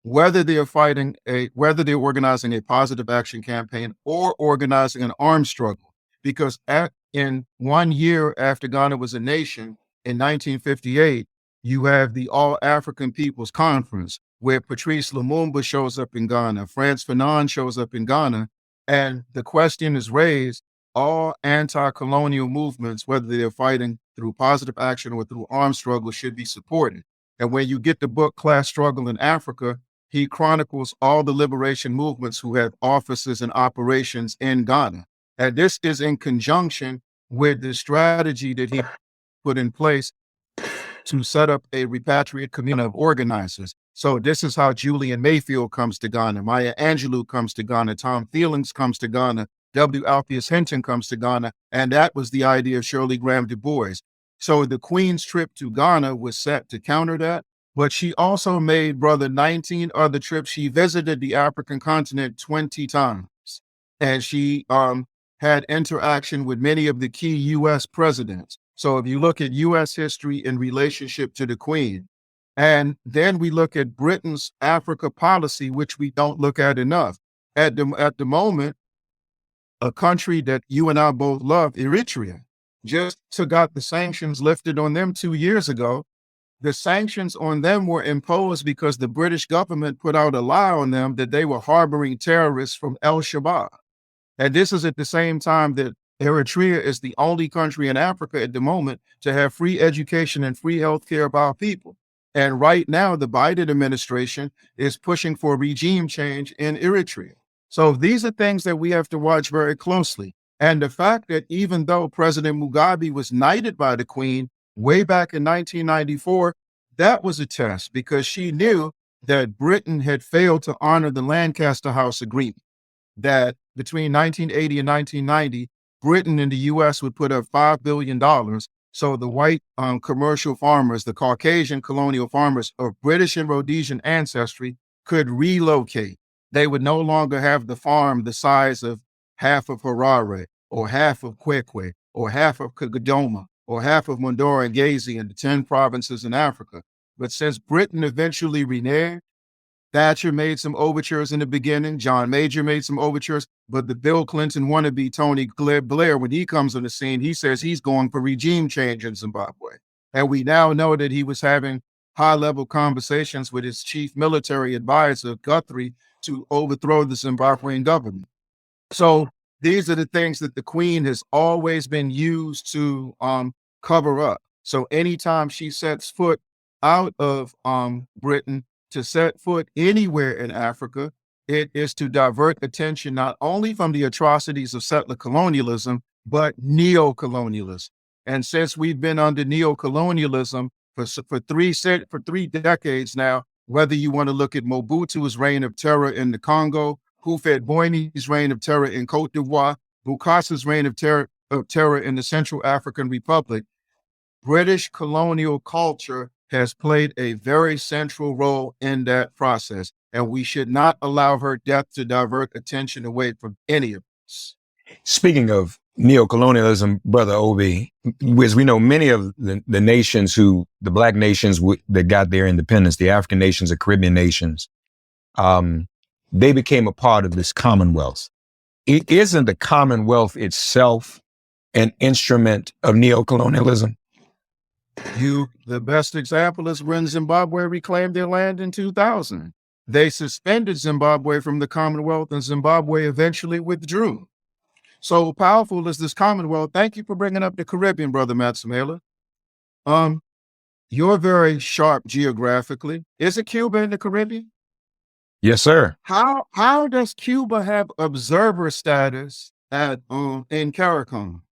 whether they're organizing a positive action campaign or organizing an armed struggle. Because in 1 year after Ghana was a nation, in 1958, you have the All African People's Conference, where Patrice Lumumba shows up in Ghana, Frantz Fanon shows up in Ghana, and the question is raised, all anti-colonial movements, whether they're fighting through positive action or through armed struggle, should be supported. And when you get the book Class Struggle in Africa, he chronicles all the liberation movements who have offices and operations in Ghana. And this is in conjunction with the strategy that he put in place to set up a repatriate community of organizers. So this is how Julian Mayfield comes to Ghana, Maya Angelou comes to Ghana, Tom Feelings comes to Ghana, W. Alpheus Hinton comes to Ghana, and that was the idea of Shirley Graham Du Bois. So the Queen's trip to Ghana was set to counter that, but she also made, brother, 19 other trips. She visited the African continent 20 times, and she had interaction with many of the key U.S. presidents. So if you look at U.S. history in relationship to the Queen, and then we look at Britain's Africa policy, which we don't look at enough. At the moment, a country that you and I both love, Eritrea, just got the sanctions lifted on them 2 years ago. The sanctions on them were imposed because the British government put out a lie on them that they were harboring terrorists from El Shabaab. And this is at the same time that Eritrea is the only country in Africa at the moment to have free education and free health care of our people. And right now, the Biden administration is pushing for regime change in Eritrea. So these are things that we have to watch very closely. And the fact that even though President Mugabe was knighted by the Queen way back in 1994, that was a test, because she knew that Britain had failed to honor the Lancaster House Agreement, that between 1980 and 1990, Britain and the U.S. would put up $5 billion so the white commercial farmers, the Caucasian colonial farmers of British and Rhodesian ancestry, could relocate. They would no longer have the farm the size of half of Harare, or half of Kwekwe, or half of Kigoma, or half of Mondoro and Gazi in the 10 provinces in Africa. But since Britain eventually reneged, Thatcher made some overtures in the beginning, John Major made some overtures, but the Bill Clinton wannabe Tony Blair, when he comes on the scene, he says he's going for regime change in Zimbabwe. And we now know that he was having high-level conversations with his chief military advisor, Guthrie, to overthrow the Zimbabwean government. So these are the things that the Queen has always been used to cover up. So anytime she sets foot out of Britain to set foot anywhere in Africa, it is to divert attention not only from the atrocities of settler colonialism, but neo-colonialism. And since we've been under neo-colonialism for 3 decades now, whether you want to look at Mobutu's reign of terror in the Congo, Houphouët-Boigny's reign of terror in Côte d'Ivoire, Bokassa's reign of terror in the Central African Republic, British colonial culture has played a very central role in that process. And we should not allow her death to divert attention away from any of us. Speaking of neocolonialism, Brother Obi, as we know, many of the nations the black nations that got their independence, the African nations, the Caribbean nations, they became a part of this Commonwealth. It isn't the Commonwealth itself an instrument of neocolonialism? The best example is when Zimbabwe reclaimed their land in 2000. They suspended Zimbabwe from the Commonwealth, and Zimbabwe eventually withdrew. So powerful is this Commonwealth. Thank you for bringing up the Caribbean, Brother Matsamela. You're very sharp geographically. Is it Cuba in the Caribbean? Yes, sir. How does Cuba have observer status in CARICOM?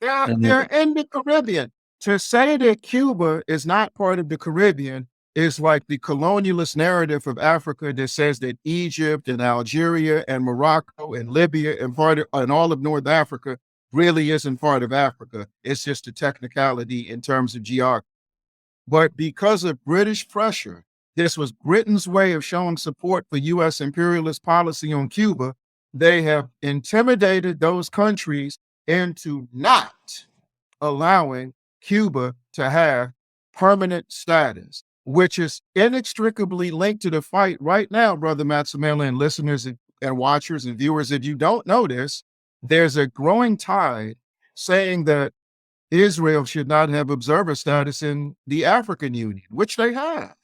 They're in the Caribbean. To say that Cuba is not part of the Caribbean is like the colonialist narrative of Africa that says that Egypt and Algeria and Morocco and Libya and all of North Africa really isn't part of Africa. It's just a technicality in terms of geography. But because of British pressure, this was Britain's way of showing support for U.S. imperialist policy on Cuba. They have intimidated those countries into not allowing Cuba to have permanent status, which is inextricably linked to the fight right now, Brother Matsamela, and listeners and watchers and viewers. If you don't know this, there's a growing tide saying that Israel should not have observer status in the African Union, which they have.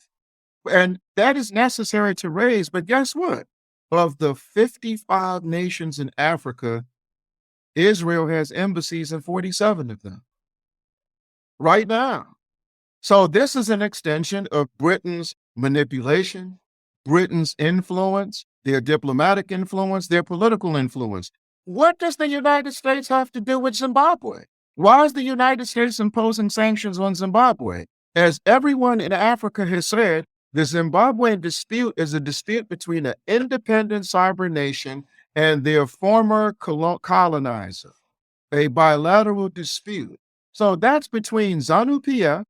And that is necessary to raise. But guess what? Of the 55 nations in Africa, Israel has embassies in 47 of them right now. So this is an extension of Britain's manipulation, Britain's influence, their diplomatic influence, their political influence. What does the United States have to do with Zimbabwe? Why is the United States imposing sanctions on Zimbabwe? As everyone in Africa has said, the Zimbabwean dispute is a dispute between an independent sovereign nation and their former colonizer, a bilateral dispute. So that's between ZANU-PF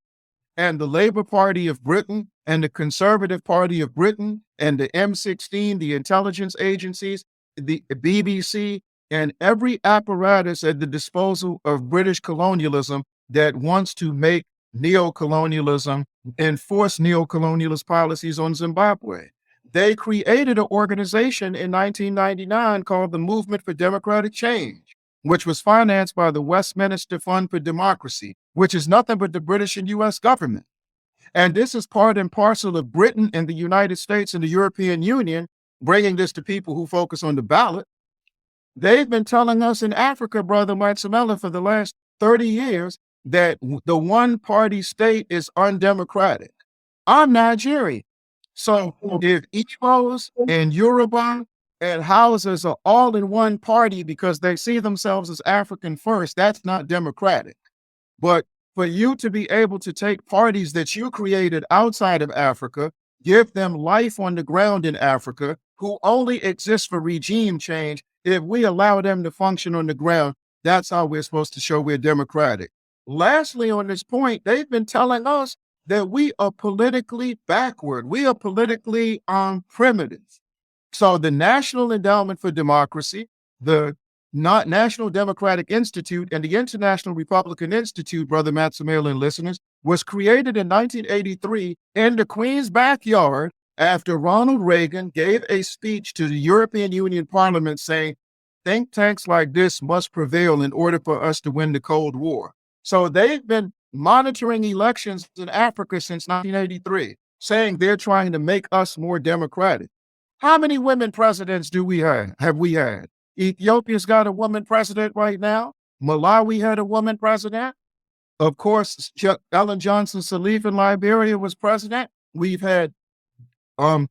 and the Labour Party of Britain and the Conservative Party of Britain and the M16, the intelligence agencies, the BBC, and every apparatus at the disposal of British colonialism that wants to make neocolonialism, enforce neocolonialist policies on Zimbabwe. They created an organization in 1999 called the Movement for Democratic Change, which was financed by the Westminster Fund for Democracy, which is nothing but the British and US government. And this is part and parcel of Britain and the United States and the European Union bringing this to people who focus on the ballot. They've been telling us in Africa, Brother Matsamela, for the last 30 years that the one-party state is undemocratic. I'm Nigerian. So if Igbos and Yoruba and Hausas are all in one party because they see themselves as African first, that's not democratic. But for you to be able to take parties that you created outside of Africa, give them life on the ground in Africa, who only exist for regime change, if we allow them to function on the ground, that's how we're supposed to show we're democratic. Lastly, on this point, they've been telling us that we are politically backward. We are politically primitive. So the National Endowment for Democracy, the National Democratic Institute, and the International Republican Institute, Brother Matsamela and listeners, was created in 1983 in the Queen's backyard after Ronald Reagan gave a speech to the European Union Parliament saying, think tanks like this must prevail in order for us to win the Cold War. So they've been monitoring elections in Africa since 1983, saying they're trying to make us more democratic. How many women presidents have we had? Ethiopia's got a woman president right now. Malawi had a woman president. Of course, Ellen Johnson Sirleaf in Liberia was president. We've had a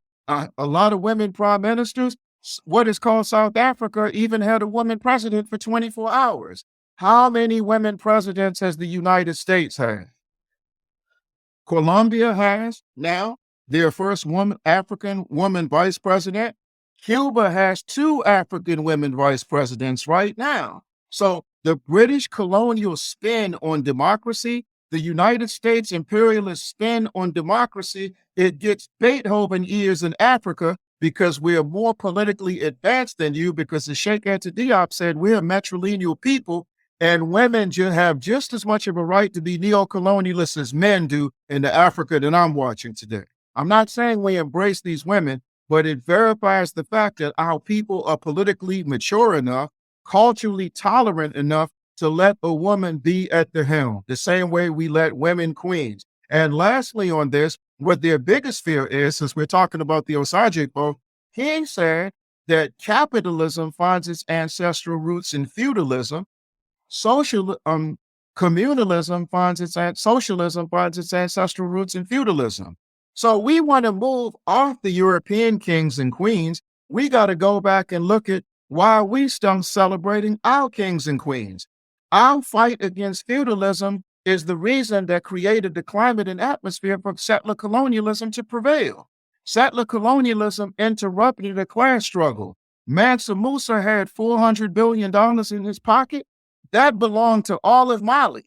lot of women prime ministers. What is called South Africa even had a woman president for 24 hours. How many women presidents has the United States had? Colombia has now their first African woman vice president. Cuba has 2 African women vice presidents right now. So the British colonial spin on democracy, the United States imperialist spin on democracy, it gets Beethoven ears in Africa because we are more politically advanced than you, because the Sheikh Anta Diop said we're a matrilineal people and women have just as much of a right to be neocolonialists as men do in the Africa that I'm watching today. I'm not saying we embrace these women, but it verifies the fact that our people are politically mature enough, culturally tolerant enough to let a woman be at the helm, the same way we let women queens. And lastly on this, what their biggest fear is, since we're talking about the Osage book, he said that capitalism finds its ancestral roots in feudalism. Communalism socialism finds its ancestral roots in feudalism. So we want to move off the European kings and queens. We got to go back and look at why we still celebrating our kings and queens. Our fight against feudalism is the reason that created the climate and atmosphere for settler colonialism to prevail. Settler colonialism interrupted the class struggle. Mansa Musa had $400 billion in his pocket. That belonged to all of Mali.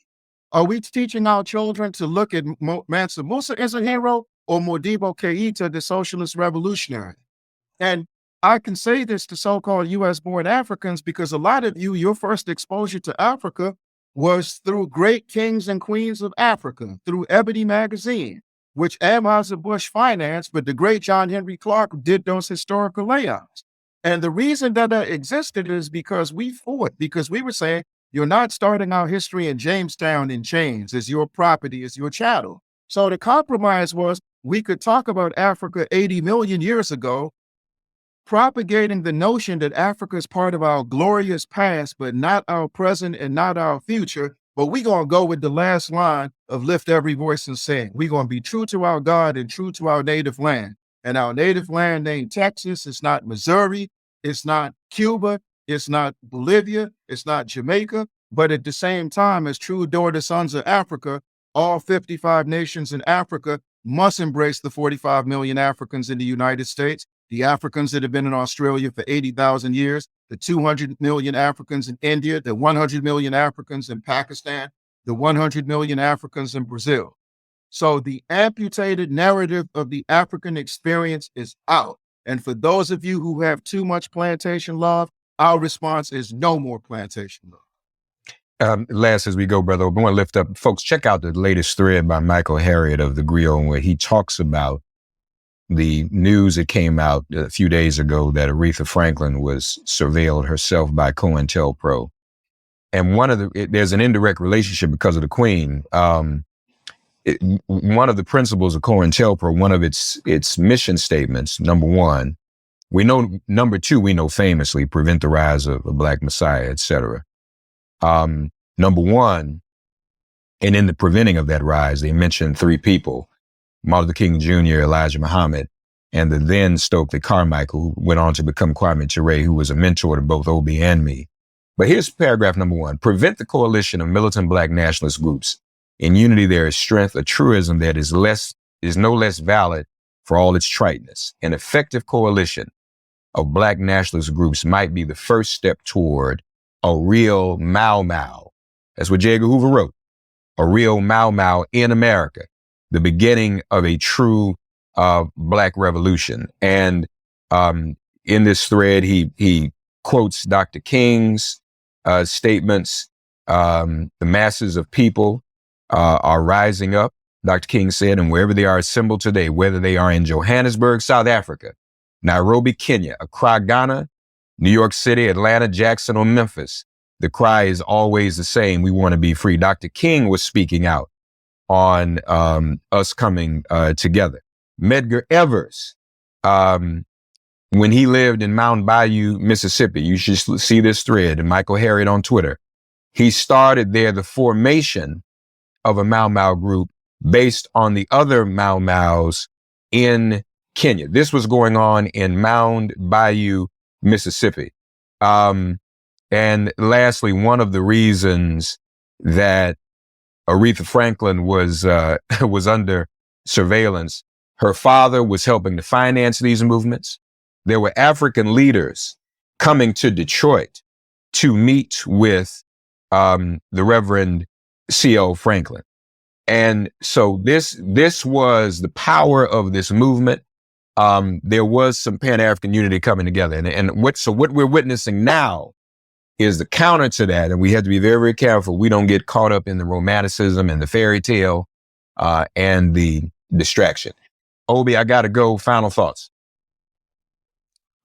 Are we teaching our children to look at Mansa Musa as a hero or Modibo Keita, the socialist revolutionary? And I can say this to so-called US-born Africans because a lot of you, your first exposure to Africa was through great kings and queens of Africa, through Ebony magazine, which Anheuser-Busch financed, but the great John Henry Clark did those historical layouts. And the reason that existed is because we fought, because we were saying, you're not starting our history in Jamestown in chains, as your property, as your chattel. So the compromise was we could talk about Africa 80 million years ago, propagating the notion that Africa is part of our glorious past, but not our present and not our future. But we're going to go with the last line of lift every voice and sing. We're going to be true to our God and true to our native land. And our native land ain't Texas. It's not Missouri. It's not Cuba. It's not Bolivia. It's not Jamaica. But at the same time, as true daughter sons of Africa, all 55 nations in Africa must embrace the 45 million Africans in the United States, the Africans that have been in Australia for 80,000 years, the 200 million Africans in India, the 100 million Africans in Pakistan, the 100 million Africans in Brazil. So the amputated narrative of the African experience is out. And for those of you who have too much plantation love, our response is no more plantation love. Last as we go, brother, we want to lift up, folks, check out the latest thread by Michael Harriot of The Griot, where he talks about the news that came out a few days ago that Aretha Franklin was surveilled herself by COINTELPRO. And there's an indirect relationship because of the Queen. One of the principles of COINTELPRO, one of its mission statements, number one, number two, we know famously, prevent the rise of a Black Messiah, et cetera. Number one, and in the preventing of that rise, they mentioned three people: Martin Luther King Jr., Elijah Muhammad, and the then Stokely Carmichael, who went on to become Kwame Ture, who was a mentor to both Obi and me. But here's paragraph number one: prevent the coalition of militant Black nationalist groups. In unity, there is strength, a truism that is no less valid for all its triteness. An effective coalition of Black nationalist groups might be the first step toward a real Mau Mau. That's what J. Edgar Hoover wrote. A real Mau Mau in America, the beginning of a true Black revolution. And in this thread, he quotes Dr. King's statements. The masses of people are rising up, Dr. King said, and wherever they are assembled today, whether they are in Johannesburg, South Africa, Nairobi, Kenya, Accra, Ghana, New York City, Atlanta, Jackson, or Memphis, the cry is always the same: we want to be free. Dr. King was speaking out on us coming together. Medgar Evers, when he lived in Mountain Bayou, Mississippi, you should see this thread, and Michael Harriot on Twitter. He started there the formation of a Mau Mau group based on the other Mau Maus in Kenya. This was going on in Mound Bayou, Mississippi. And lastly, one of the reasons that Aretha Franklin was under surveillance, her father was helping to finance these movements. There were African leaders coming to Detroit to meet with the Reverend C.L. Franklin. And so this was the power of this movement. There was some Pan-African unity coming together. And what we're witnessing now is the counter to that. And we have to be very, very careful we don't get caught up in the romanticism and the fairy tale and the distraction. Obi, I got to go. Final thoughts.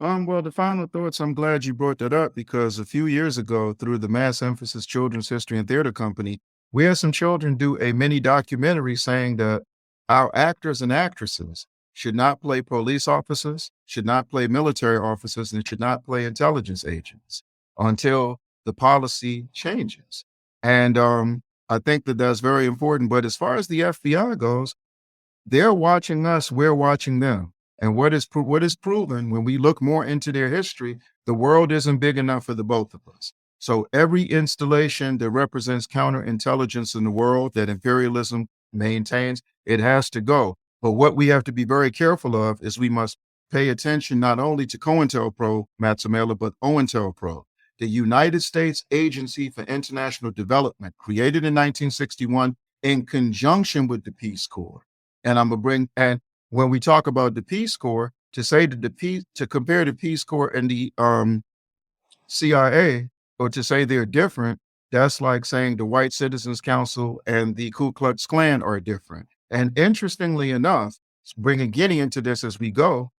Well, the final thoughts, I'm glad you brought that up because a few years ago, through the Mass Emphasis Children's History and Theater Company, we had some children do a mini documentary saying that our actors and actresses should not play police officers, should not play military officers, and should not play intelligence agents until the policy changes. And I think that that's very important. But as far as the FBI goes, they're watching us, we're watching them. And what is proven when we look more into their history, the world isn't big enough for the both of us. So every installation that represents counterintelligence in the world that imperialism maintains, it has to go. But what we have to be very careful of is we must pay attention not only to COINTELPRO, Matsamela, but OINTELPRO, the United States Agency for International Development, created in 1961 in conjunction with the Peace Corps. And I'm gonna bring, and when we talk about the Peace Corps, to say that to compare the Peace Corps and the CIA, or to say they're different, that's like saying the White Citizens Council and the Ku Klux Klan are different. And interestingly enough, bringing Guinea into this as we go,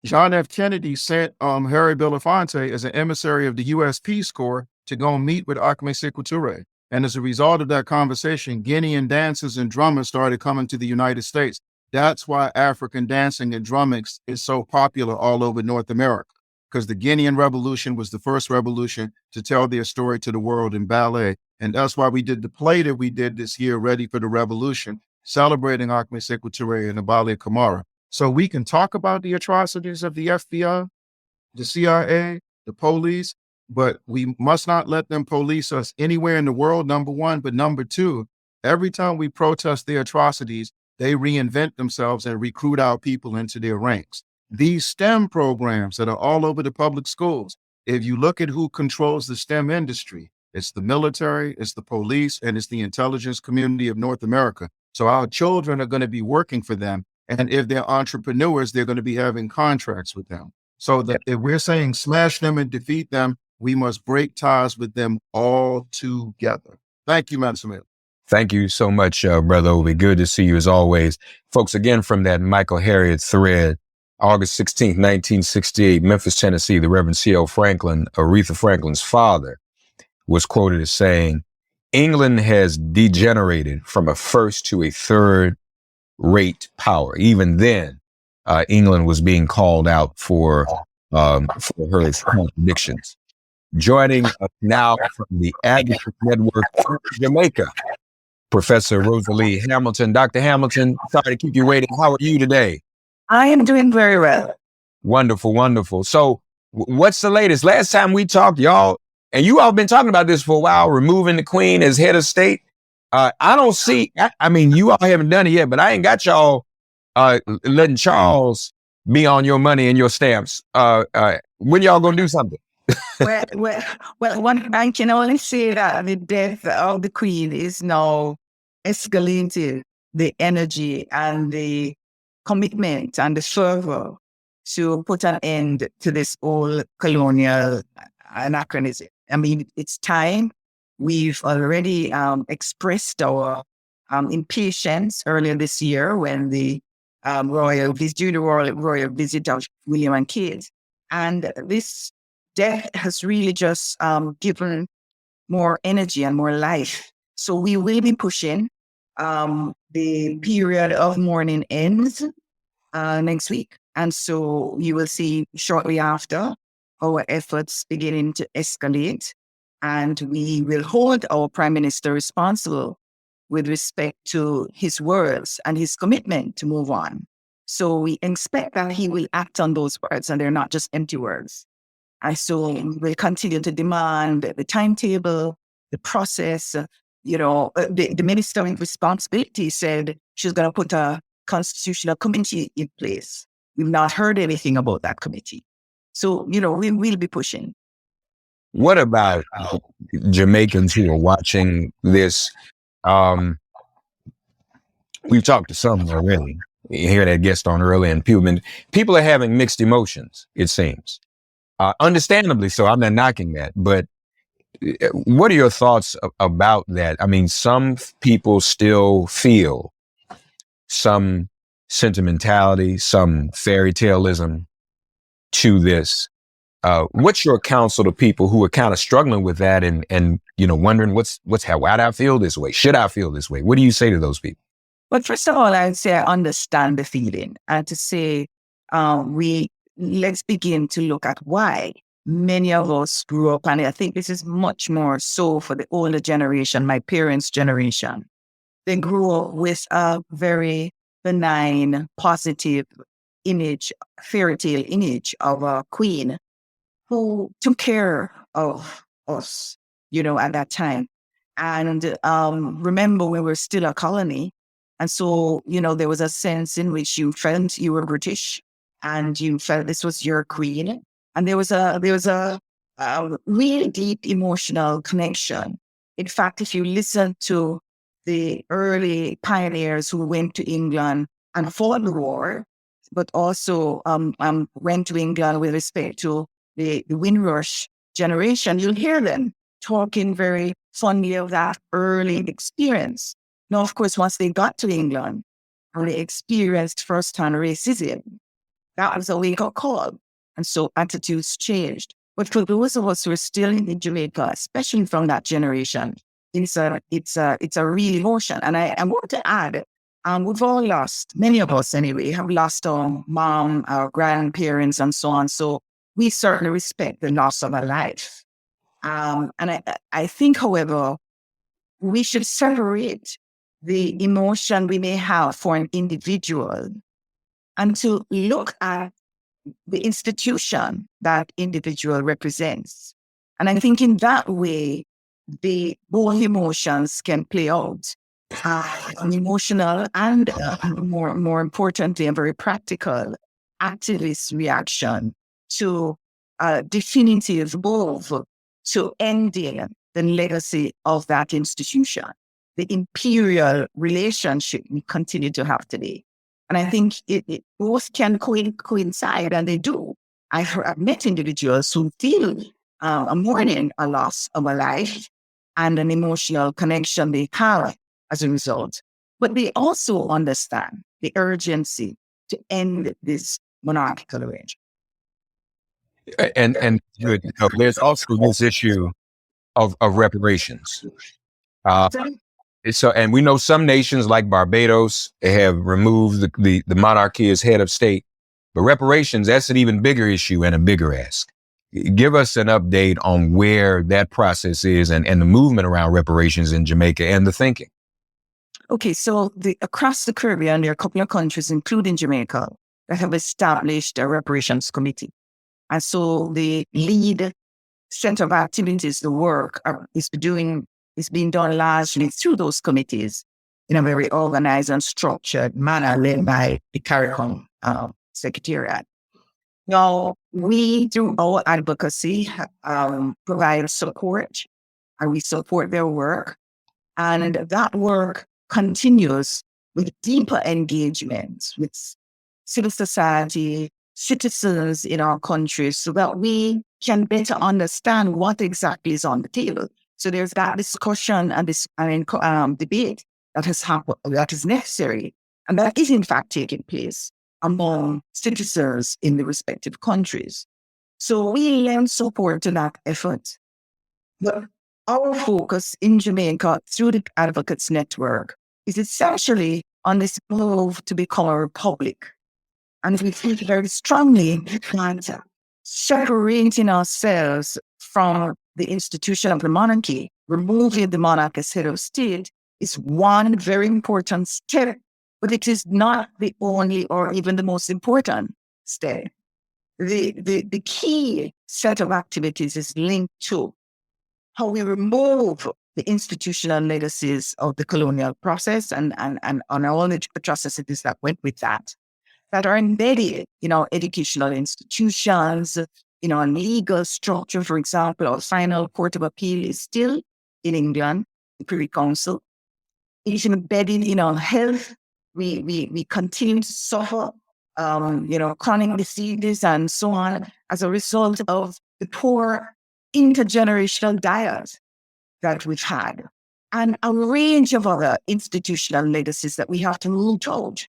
John F. Kennedy sent Harry Belafonte as an emissary of the U.S. Peace Corps to go meet with Ahmed Sékou Touré. And as a result of that conversation, Guinean dancers and drummers started coming to the United States. That's why African dancing and drumming is so popular all over North America, because the Guinean Revolution was the first revolution to tell their story to the world in ballet. And that's why we did the play that we did this year, Ready for the Revolution, celebrating Ahmed Sékou Touré and the Ballet Kamara. So we can talk about the atrocities of the FBI, the CIA, the police, but we must not let them police us anywhere in the world, number one. But number two, every time we protest their atrocities, they reinvent themselves and recruit our people into their ranks. These STEM programs that are all over the public schools, if you look at who controls the STEM industry, it's the military, it's the police, and it's the intelligence community of North America. So our children are going to be working for them. And if they're entrepreneurs, they're going to be having contracts with them. So that if we're saying smash them and defeat them, we must break ties with them all together. Thank you, Madam Samir. Thank you so much, Brother Obi. Good to see you as always. Folks, again, from that Michael Harriot thread, August 16th, 1968, Memphis, Tennessee, the Reverend C.L. Franklin, Aretha Franklin's father, was quoted as saying, England has degenerated from a first to a third rate power. Even then, England was being called out for her contradictions. Joining us now from the Advocate Network from Jamaica, Professor Rosalie Hamilton. Dr. Hamilton, sorry to keep you waiting. How are you today? I am doing very well. Wonderful, wonderful. So what's the latest? Last time we talked, y'all, and you all been talking about this for a while, removing the Queen as head of state. I don't see, I mean, you all haven't done it yet, but I ain't got y'all letting Charles be on your money and your stamps. When y'all gonna do something? well, I can only say that the death of the Queen is now escalating the energy and the commitment and the fervor to put an end to this old colonial anachronism. I mean, it's time. We've already expressed our impatience earlier this year when the royal visit of William and Kate. And this death has really just given more energy and more life. So we will be pushing. The period of mourning ends next week. And so you will see shortly after our efforts beginning to escalate. And we will hold our Prime Minister responsible with respect to his words and his commitment to move on. So we expect that he will act on those words and they're not just empty words. And so we'll continue to demand the timetable, the process. The Minister with Responsibility said she's going to put a constitutional committee in place. We've not heard anything about that committee. So, we will be pushing. What about Jamaicans who are watching this? We've talked to some already. You hear that guest on early, and people are having mixed emotions, it seems. Understandably so. I'm not knocking that. But what are your thoughts about that? I mean, some people still feel some sentimentality, some fairy taleism to this. What's your counsel to people who are kind of struggling with that and wondering why do I feel this way? Should I feel this way? What do you say to those people? But first of all, I'd say I understand the feeling, and to say let's begin to look at why many of us grew up, and I think this is much more so for the older generation, my parents' generation. They grew up with a very benign, positive image, fairy tale image of a queen who took care of us, at that time. And remember, we were still a colony. And so, there was a sense in which you felt you were British and you felt this was your queen. And there was a really deep emotional connection. In fact, if you listen to the early pioneers who went to England and fought the war, but also went to England with respect to the Windrush generation, you'll hear them talking very fondly of that early experience. Now, of course, once they got to England and they experienced firsthand racism, that was a wake-up call. And so attitudes changed. But for those of us who are still in Jamaica, especially from that generation, it's a real emotion. And I want to add, we've all lost, many of us anyway, have lost our mom, our grandparents, and so on. So we certainly respect the loss of a life. And I think, however, we should separate the emotion we may have for an individual and to look at the institution that individual represents. And I think in that way, both emotions can play out. An emotional and more importantly, a very practical activist reaction to definitive move to ending the legacy of that institution, the imperial relationship we continue to have today. And I think it both can coincide, and they do. I've met individuals who feel a mourning a loss of a life and an emotional connection they have as a result. But they also understand the urgency to end this monarchical arrangement. And good. There's also this issue of reparations. And we know some nations like Barbados have removed the monarchy as head of state, but reparations, that's an even bigger issue and a bigger ask. Give us an update on where that process is and the movement around reparations in Jamaica and the thinking. Okay, so across the Caribbean, there are a couple of countries, including Jamaica, that have established a reparations committee. And so the lead set of activities, the work is being done largely through those committees in a very organized and structured manner led by the CARICOM Secretariat. Now, we, through our advocacy, provide support, and we support their work. And that work continues with deeper engagement with civil society, citizens in our country, so that we can better understand what exactly is on the table. So there's that discussion and debate that has happened, that is necessary, and that is in fact taking place among citizens in the respective countries. So we lend support to that effort. But our focus in Jamaica through the Advocates Network is essentially on this move to become a republic. And we feel very strongly that separating ourselves from the institution of the monarchy, removing the monarch as head of state, is one very important step, but it is not the only or even the most important step. The key set of activities is linked to how we remove the institutional legacies of the colonial process and all the atrocities that went with that are embedded in our educational institutions, in our legal structure. For example, our final court of appeal is still in England, the Privy Council. It is embedded in our health. We continue to suffer, chronic diseases and so on as a result of the poor intergenerational diet that we've had, and a range of other institutional legacies that we have to root out.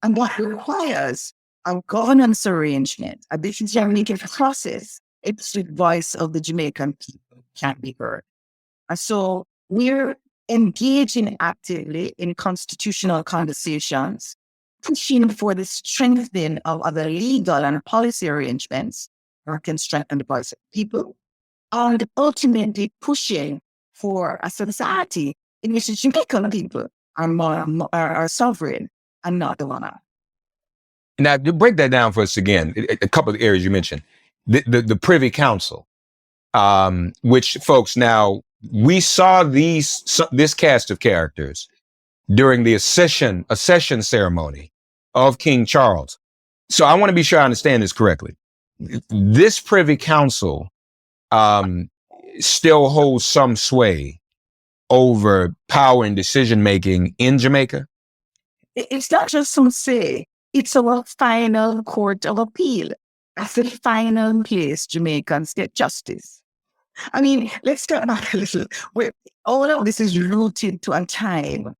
And what requires a governance arrangement, a decision-making process, it's the voice of the Jamaican people can be heard. And so we're engaging actively in constitutional conversations, pushing for the strengthening of other legal and policy arrangements that can strengthen the voice of people, and ultimately pushing for a society in which the Jamaican people are sovereign and not the monarch. Now, to break that down for us again, a couple of areas you mentioned, the Privy Council, which folks, now we saw this cast of characters during the accession ceremony of King Charles. So I want to be sure I understand this correctly. This Privy Council still holds some sway over power and decision making in Jamaica? It's not just some say, it's our final court of appeal. That's the final place Jamaicans get justice. I mean, let's start back a little. All of this is rooted to a time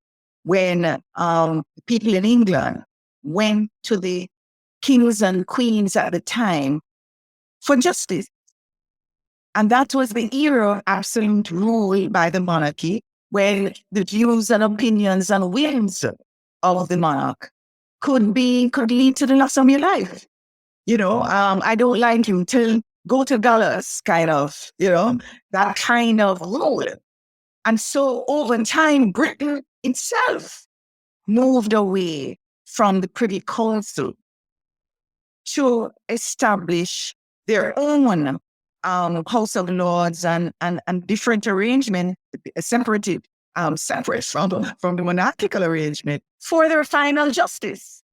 when people in England went to the kings and queens at the time for justice. And that was the era of absolute rule by the monarchy, when the views and opinions and whims of the monarch could lead to the loss of your life. I don't like you till go to gallows, kind of, that kind of rule. And so over time, Britain itself moved away from the Privy Council to establish their own House of Lords and different arrangement, separate from the monarchical arrangement for their final justice.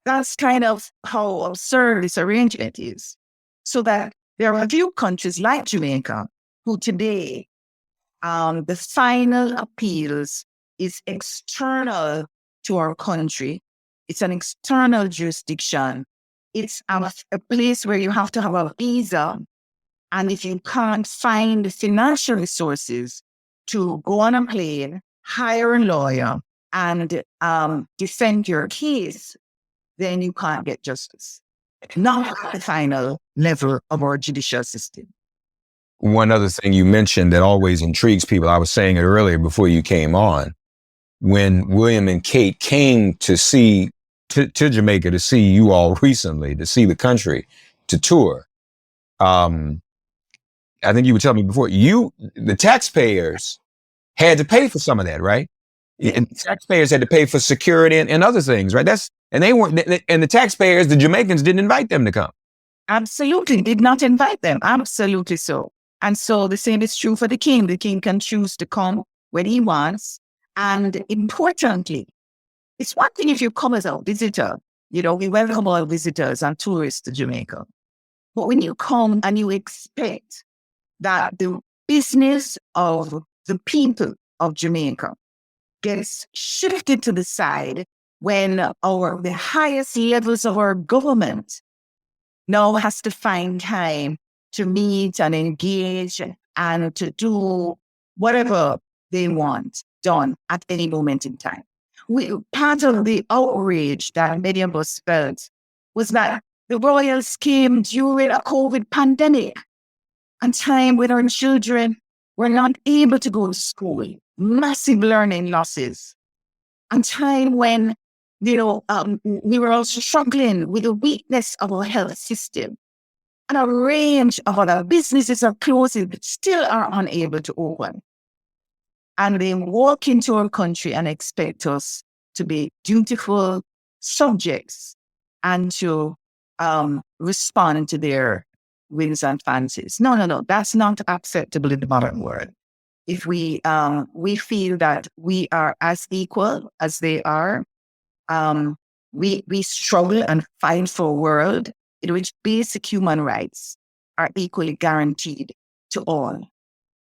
That's kind of how absurd this arrangement is. So that there are a few countries like Jamaica who today, the final appeals is external to our country. It's an external jurisdiction. It's a place where you have to have a visa. And if you can't find the financial resources to go on a plane, hire a lawyer, and defend your case, then you can't get justice. Not at the final level of our judicial system. One other thing you mentioned that always intrigues people, I was saying it earlier before you came on, when William and Kate came to Jamaica to see you all recently, to see the country, to tour. I think you were telling me before, the taxpayers had to pay for some of that, right? And taxpayers had to pay for security and other things, right? And the taxpayers, the Jamaicans, didn't invite them to come. Absolutely, did not invite them. Absolutely so. And so the same is true for the king. The king can choose to come when he wants. And importantly, it's one thing if you come as a visitor, we welcome all visitors and tourists to Jamaica. But when you come and you expect that the business of the people of Jamaica gets shifted to the side when the highest levels of our government now has to find time to meet and engage and to do whatever they want done at any moment in time. Part of the outrage that many of us felt was that the royals came during a COVID pandemic, and time when our children were not able to go to school, massive learning losses, and time when we were also struggling with the weakness of our health system. And a range of other businesses are closing, but still are unable to open. And they walk into our country and expect us to be dutiful subjects and to respond to their whims and fancies. No, that's not acceptable in the modern world. If we feel that we are as equal as they are, we struggle and fight for a world in which basic human rights are equally guaranteed to all,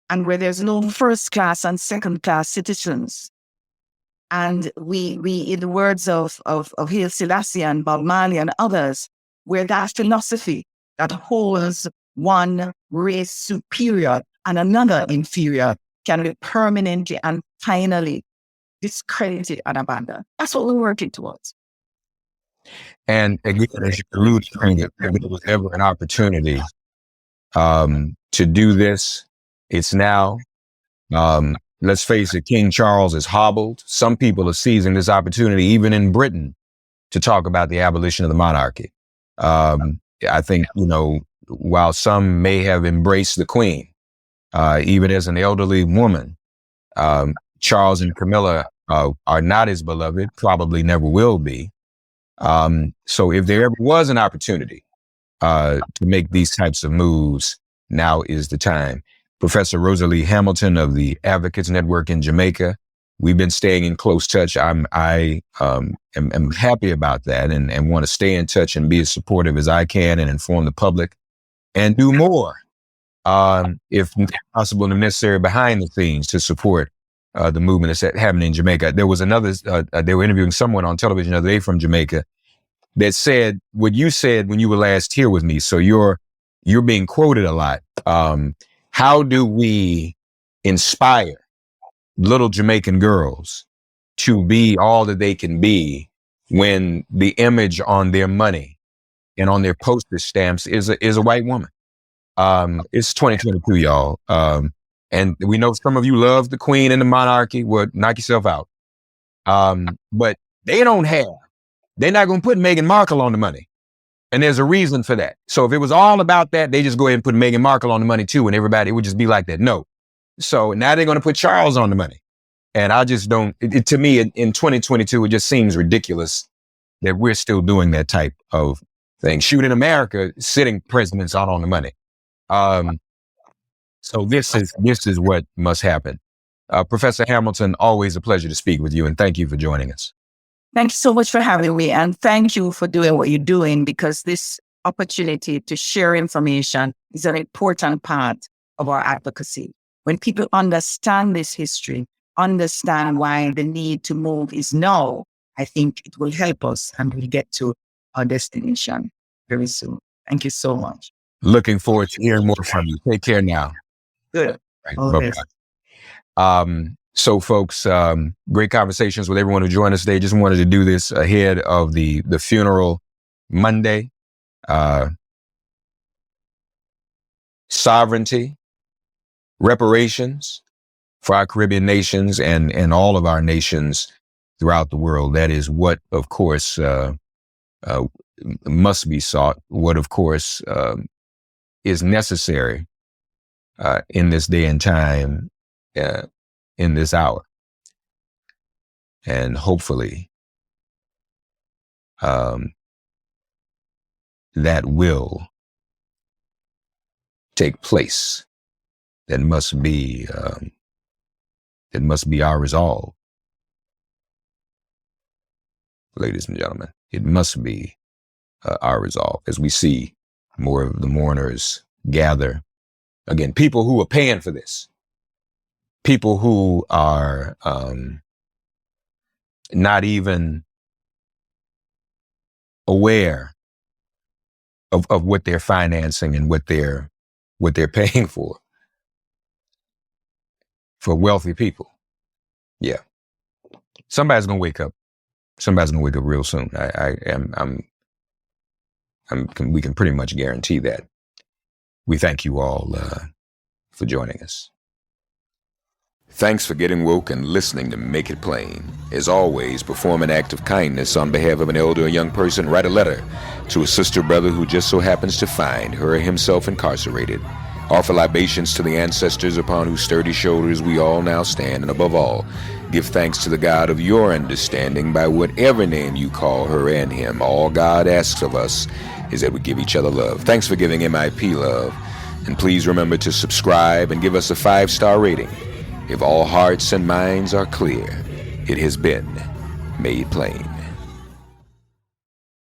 and where there's no first class and second class citizens. And we in the words of Haile Selassie and Bob Marley and others, where that philosophy that holds one race superior and another inferior can be permanently and finally discredited and abandoned. That's what we're working towards. And again, as you alluded to, if there was ever an opportunity to do this, it's now. Let's face it, King Charles is hobbled. Some people are seizing this opportunity, even in Britain, to talk about the abolition of the monarchy. I think, while some may have embraced the Queen, even as an elderly woman, Charles and Camilla are not as beloved, probably never will be. So if there ever was an opportunity to make these types of moves, now is the time. Professor Rosalie Hamilton of the Advocates Network in Jamaica, we've been staying in close touch. I am happy about that and want to stay in touch and be as supportive as I can and inform the public and do more, if possible and necessary, behind the scenes to support the movement that's happening in Jamaica. There was another, they were interviewing someone on television the other day from Jamaica that said what you said when you were last here with me. So you're being quoted a lot. How do we inspire little Jamaican girls to be all that they can be when the image on their money and on their postage stamps is a white woman? It's 2022, y'all. And we know some of you love the Queen and the monarchy. Well, knock yourself out. But they're not going to put Meghan Markle on the money. And there's a reason for that. So if it was all about that, they just go ahead and put Meghan Markle on the money too, and everybody, it would just be like that. No. So now they're going to put Charles on the money. And I just don't, to me, in 2022, it just seems ridiculous that we're still doing that type of thing. Shoot, in America, sitting presidents out on the money. So this is what must happen. Professor Hamilton, always a pleasure to speak with you, and thank you for joining us. Thank you so much for having me. And thank you for doing what you're doing, because this opportunity to share information is an important part of our advocacy. When people understand this history, understand why the need to move is now, I think it will help us and we'll get to our destination very soon. Thank you so much. Looking forward to hearing more from you. Take care now. Good. Right. All the best. So folks, great conversations with everyone who joined us today. Just wanted to do this ahead of the funeral Monday. Sovereignty, reparations for our Caribbean nations and all of our nations throughout the world. That is what, of course, must be sought. What, of course, is necessary in this day and time, in this hour. And hopefully that will take place. That must be our resolve. Ladies and gentlemen, it must be our resolve as we see more of the mourners gather. Again, people who are paying for this. People who are not even aware of what they're financing and what they're paying for wealthy people. Yeah, somebody's gonna wake up. Somebody's gonna wake up real soon. We can pretty much guarantee that. We thank you all for joining us. Thanks for getting woke and listening to Make It Plain. As always, perform an act of kindness on behalf of an elder or young person. Write a letter to a sister or brother who just so happens to find her or himself incarcerated. Offer libations to the ancestors upon whose sturdy shoulders we all now stand. And above all, give thanks to the God of your understanding by whatever name you call her and him. All God asks of us is that we give each other love. Thanks for giving MIP love. And please remember to subscribe and give us a 5-star rating. If all hearts and minds are clear, it has been made plain.